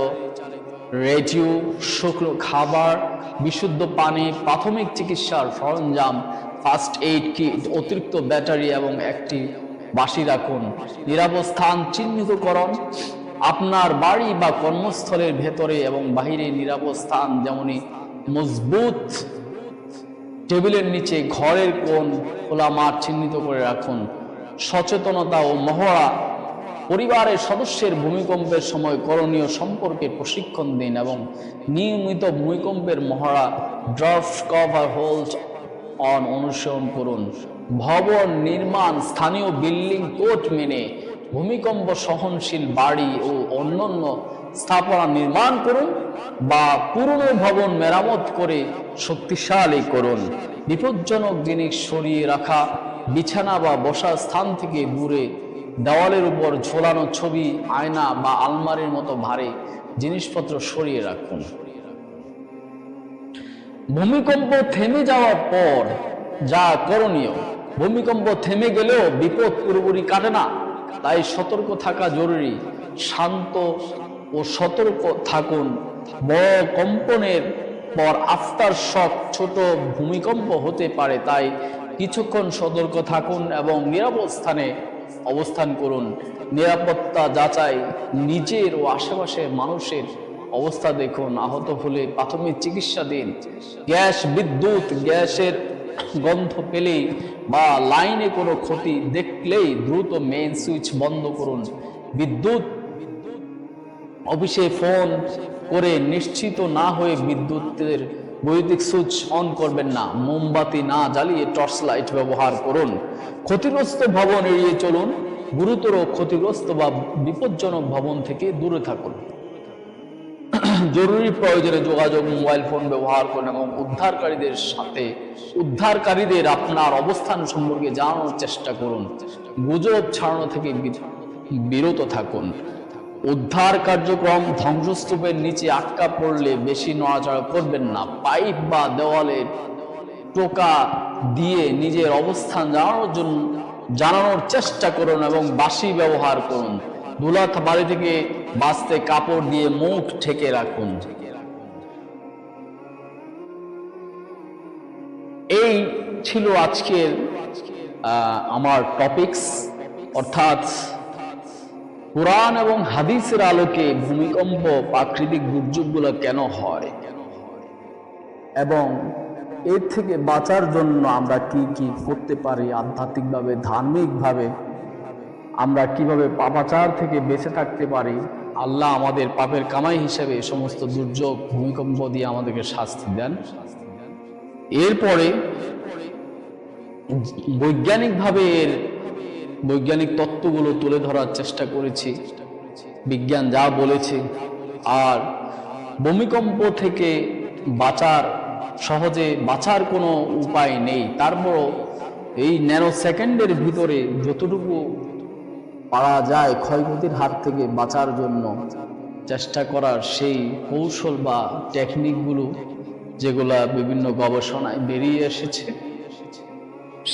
রেডিও, শুকনো খাবার, বিশুদ্ধ পানি, প্রাথমিক চিকিৎসার সরঞ্জাম, ফার্স্ট এইড কিট, অতিরিক্ত ব্যাটারি এবং একটি বাঁশি রাখুন। নিরাপদ স্থান চিহ্নিতকরণ। আপনার বাড়ি বা কর্মস্থলের ভেতরে এবং বাহিরে নিরাপদ স্থান, যেমনই মজবুত টেবিলের নিচে, ঘরের কোণ, খোলা মাঠ চিহ্নিত করে রাখুন। সচেতনতা ও মহড়া। পরিবারের সদস্যের ভূমিকম্পের সময় করণীয় সম্পর্কে প্রশিক্ষণ দিন এবং নিয়মিত ভূমিকম্পের মহড়া, ড্রপ কভার, হোল্ড অন অনুসরণ করুন। ভবন নির্মাণ, স্থানীয় বিল্ডিং কোড মেনে ভূমিকম্প সহনশীল বাড়ি ও অন্যান্য স্থাপনা নির্মাণ করুন বা পুরনো ভবন মেরামত করে শক্তিশালী করুন। বিপজ্জনক জিনিস সরিয়ে রাখা। বিছানা বা বসার স্থান থেকে দূরে দেওয়ালের উপর ঝোলানো ছবি, আয়না বা আলমারির মতো ভারী জিনিসপত্র সরিয়ে রাখুন। ভূমিকম্প থেমে যাওয়ার পর যা করণীয়। ভূমিকম্প থেমে গেলেও বিপদ পুরোপুরি কাটে না, তাই সতর্ক থাকা জরুরি। শান্ত ও সতর্ক থাকুন। বড় কম্পনের পর আফটার শক ছোট ভূমিকম্প হতে পারে, তাই কিছুক্ষণ সতর্ক থাকুন এবং নিরাপদ স্থানে অবস্থান করুন। নিরাপত্তা যাচাই, নিজের ও আশেপাশের মানুষের অবস্থা দেখুন। আহত হলে প্রাথমিক চিকিৎসা দিন। গ্যাসের গন্ধ পেলেই বা লাইনে কোনো ক্ষতি দেখলেই দ্রুত মেইন সুইচ বন্ধ করুন। বিদ্যুৎ অফিসে ফোন করে নিশ্চিত না হয়ে বৈদ্যুতিক সুইচ অন করবেন না। মোমবাতি না জ্বালিয়ে টর্চ লাইট ব্যবহার করুন। ক্ষতিগ্রস্ত ভবন এড়িয়ে চলুন। গুরুতর ক্ষতিগ্রস্ত বা বিপজ্জনক ভবন থেকে দূরে থাকুন। জরুরি প্রয়োজনে যোগাযোগ, মোবাইল ফোন ব্যবহার করুন এবং উদ্ধারকারীদের আপনার অবস্থান সম্পর্কে জানানোর চেষ্টা করুন। গুজব ছড়ানো থেকে বিরত থাকুন। উদ্ধার কার্যক্রম, ধ্বংসস্তূপের নিচে আটকা পড়লে বেশি নড়াচড়া করবেন না। পাইপ বা দেওয়ালের টোকা দিয়ে নিজের অবস্থান জানানোর চেষ্টা করুন এবং বাঁশি ব্যবহার করুন। ধুলাবালি থেকে বাঁচতে কাপড় দিয়ে মুখ ঢেকে রাখুন। এই ছিল আজকের আমার টপিকস, অর্থাৎ কোরআন এবং হাদিসের আলোকে ভূমিকম্প, প্রাকৃতিক দুর্যোগগুলো কেন হয় এবং এর থেকে বাঁচার জন্য আমরা কি কি করতে পারি, আধ্যাত্মিকভাবে ধার্মিকভাবে আমরা কিভাবে পাপাচার থেকে বেঁচে থাকতে পারি। আল্লাহ আমাদের পাপের কামাই হিসেবে সমস্ত দুর্যোগ, ভূমিকম্প দিয়ে আমাদেরকে শাস্তি দেন। এরপরে বৈজ্ঞানিক তত্ত্বগুলো তুলে ধরার চেষ্টা করেছি, বিজ্ঞান যা বলেছে। আর ভূমিকম্প থেকে সহজে বাঁচার কোনো উপায় নেই, তারপরও এই ন্যানো সেকেন্ডের ভিতরে যতটুকু পারা যায় ক্ষয়ক্ষতির হাত থেকে বাঁচার জন্য চেষ্টা করার সেই কৌশল বা টেকনিকগুলো যেগুলা বিভিন্ন গবেষণায় বেরিয়ে এসেছে,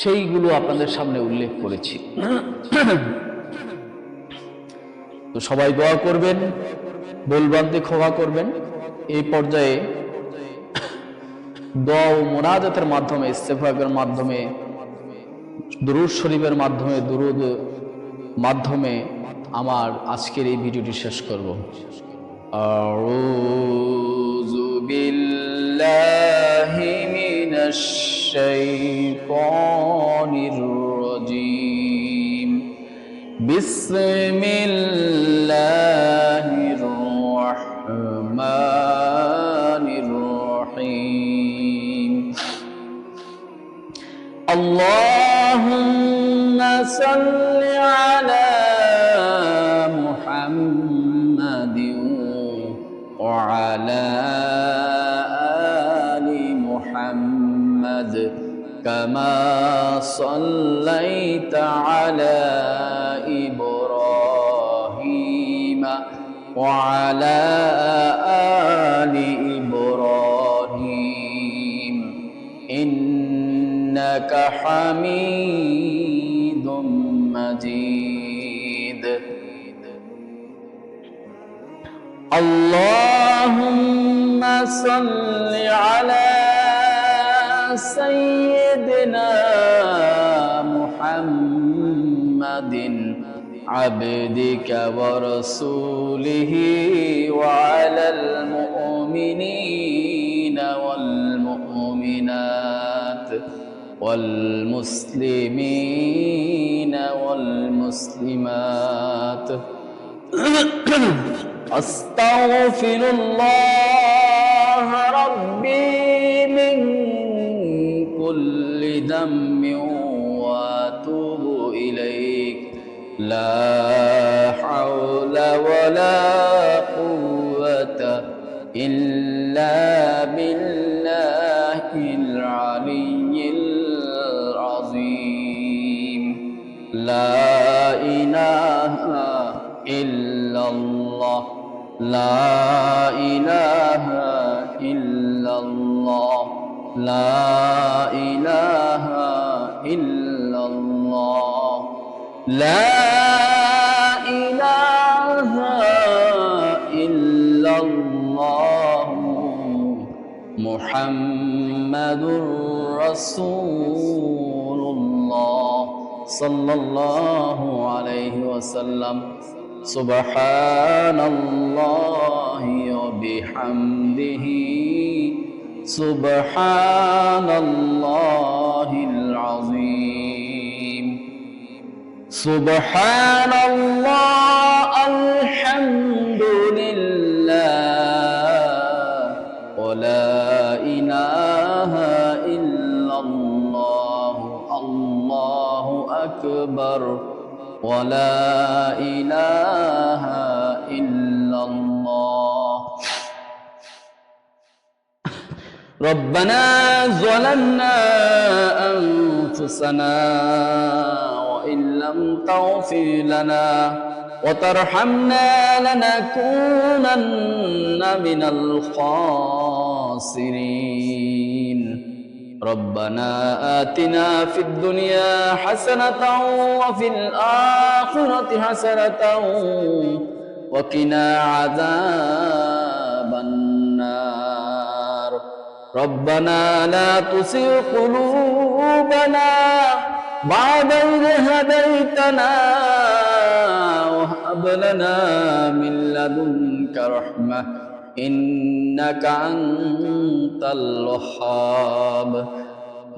সেইগুলো আপনাদের সামনে উল্লেখ করেছি। তো সবাই দোয়া করবেন, ভুলভ্রান্তি ক্ষমা করবেন। এই পর্যায়ে দোয়া ও মুনাজাতের মাধ্যমে, ইস্তেগফারের মাধ্যমে, দুরূদ শরীফের মাধ্যমে আমার আজকের এই ভিডিওটি শেষ করব। আউযু বিল্লাহি মিনাশ শাইতানির রাজীম। বিসমিল্লাহির রাহমানির রাহিম। আল্লাহুম্মা সাল্লি আলা মুহাম্মাদিন ওয়া আলা আলি মুহাম্মাদ কামা সাল্লাইতা আলা ইব্রাহিম ওয়া আলা আলি ইব্রাহিম ইন্নাকা হামিদুম মাজিদ। আল্লাহুম্মা সাল্লি আলা সাইয়্যিদিনা মুহাম্মাদিন আবদিকা ওয়া রাসূলিহি ওয়া আলাল মুমিনিনা ওয়াল মুমিনাত ওয়াল মুসলিমিনা ওয়াল মুসলিমাত। আস্তাগফিরুল্লাহ রাব্বি মিন কুল্লি যামবিন ওয়া আতুবু ইলাইক। লা হাওলা ওয়ালা কুওয়াতা ইল্লা বিল্লাহিল আলিয়্যিল আযীম। লা ইলাহা ইল্লাল্লাহ, লা ইলাহা ইল্লাল্লাহ, লা ইলাহা ইল্লাল্লাহ, লা ইলাহা মুহাম্মাদুর রাসূলুল্লাহ সাল্লাল্লাহু আলাইহি ওয়াসাল্লাম সুবহানাল্লাহি ওয়া বিহামদিহি সুবহানাল্লাহিল আযীম সুবহানাল্লাহ আলহামদুলিল্লাহ ওয়া লা ইলাহা ইল্লাল্লাহ আল্লাহু আকবার ওয়া লা ইলাহা ইল্লাল্লাহ ربنا ظلمنا أنفسنا وإن لم تغفر لنا وترحمنا لنكونن من الخاسرين ربنا آتنا في الدنيا حسنة وفي الآخرة حسنة وقنا عذاب النار ربنا لا تزغ قلوبنا بعد إذ هديتنا وهب لنا من لدنك رحمة إنك أنت الوهاب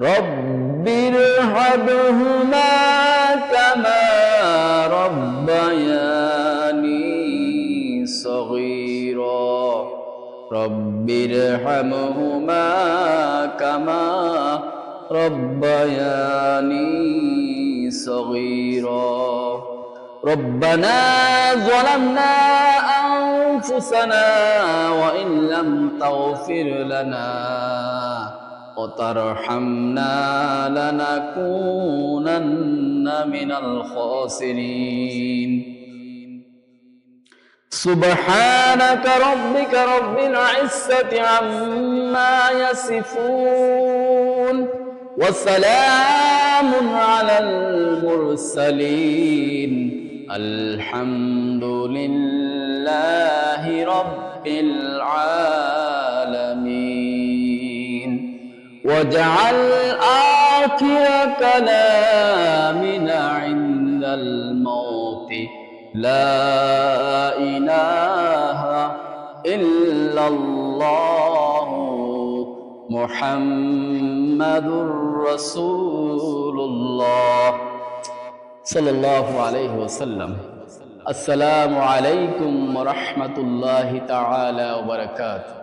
رب ارحمهما كما ربياني صغيرا رب ارحمهما كما ربياني صغيرا ربنا ظلمنا أنفسنا وإن لم تغفر لنا وترحمنا لنكونن من الخاسرين سبحانك ربك رب العزة عما يصفون وسلام على المرسلين الحمد لله رب العالمين واجعل آخر كلامنا عند الموت لا إله إلا الله محمد رسول الله صلى الله عليه وسلم السلام عليكم ورحمة الله تعالى وبركاته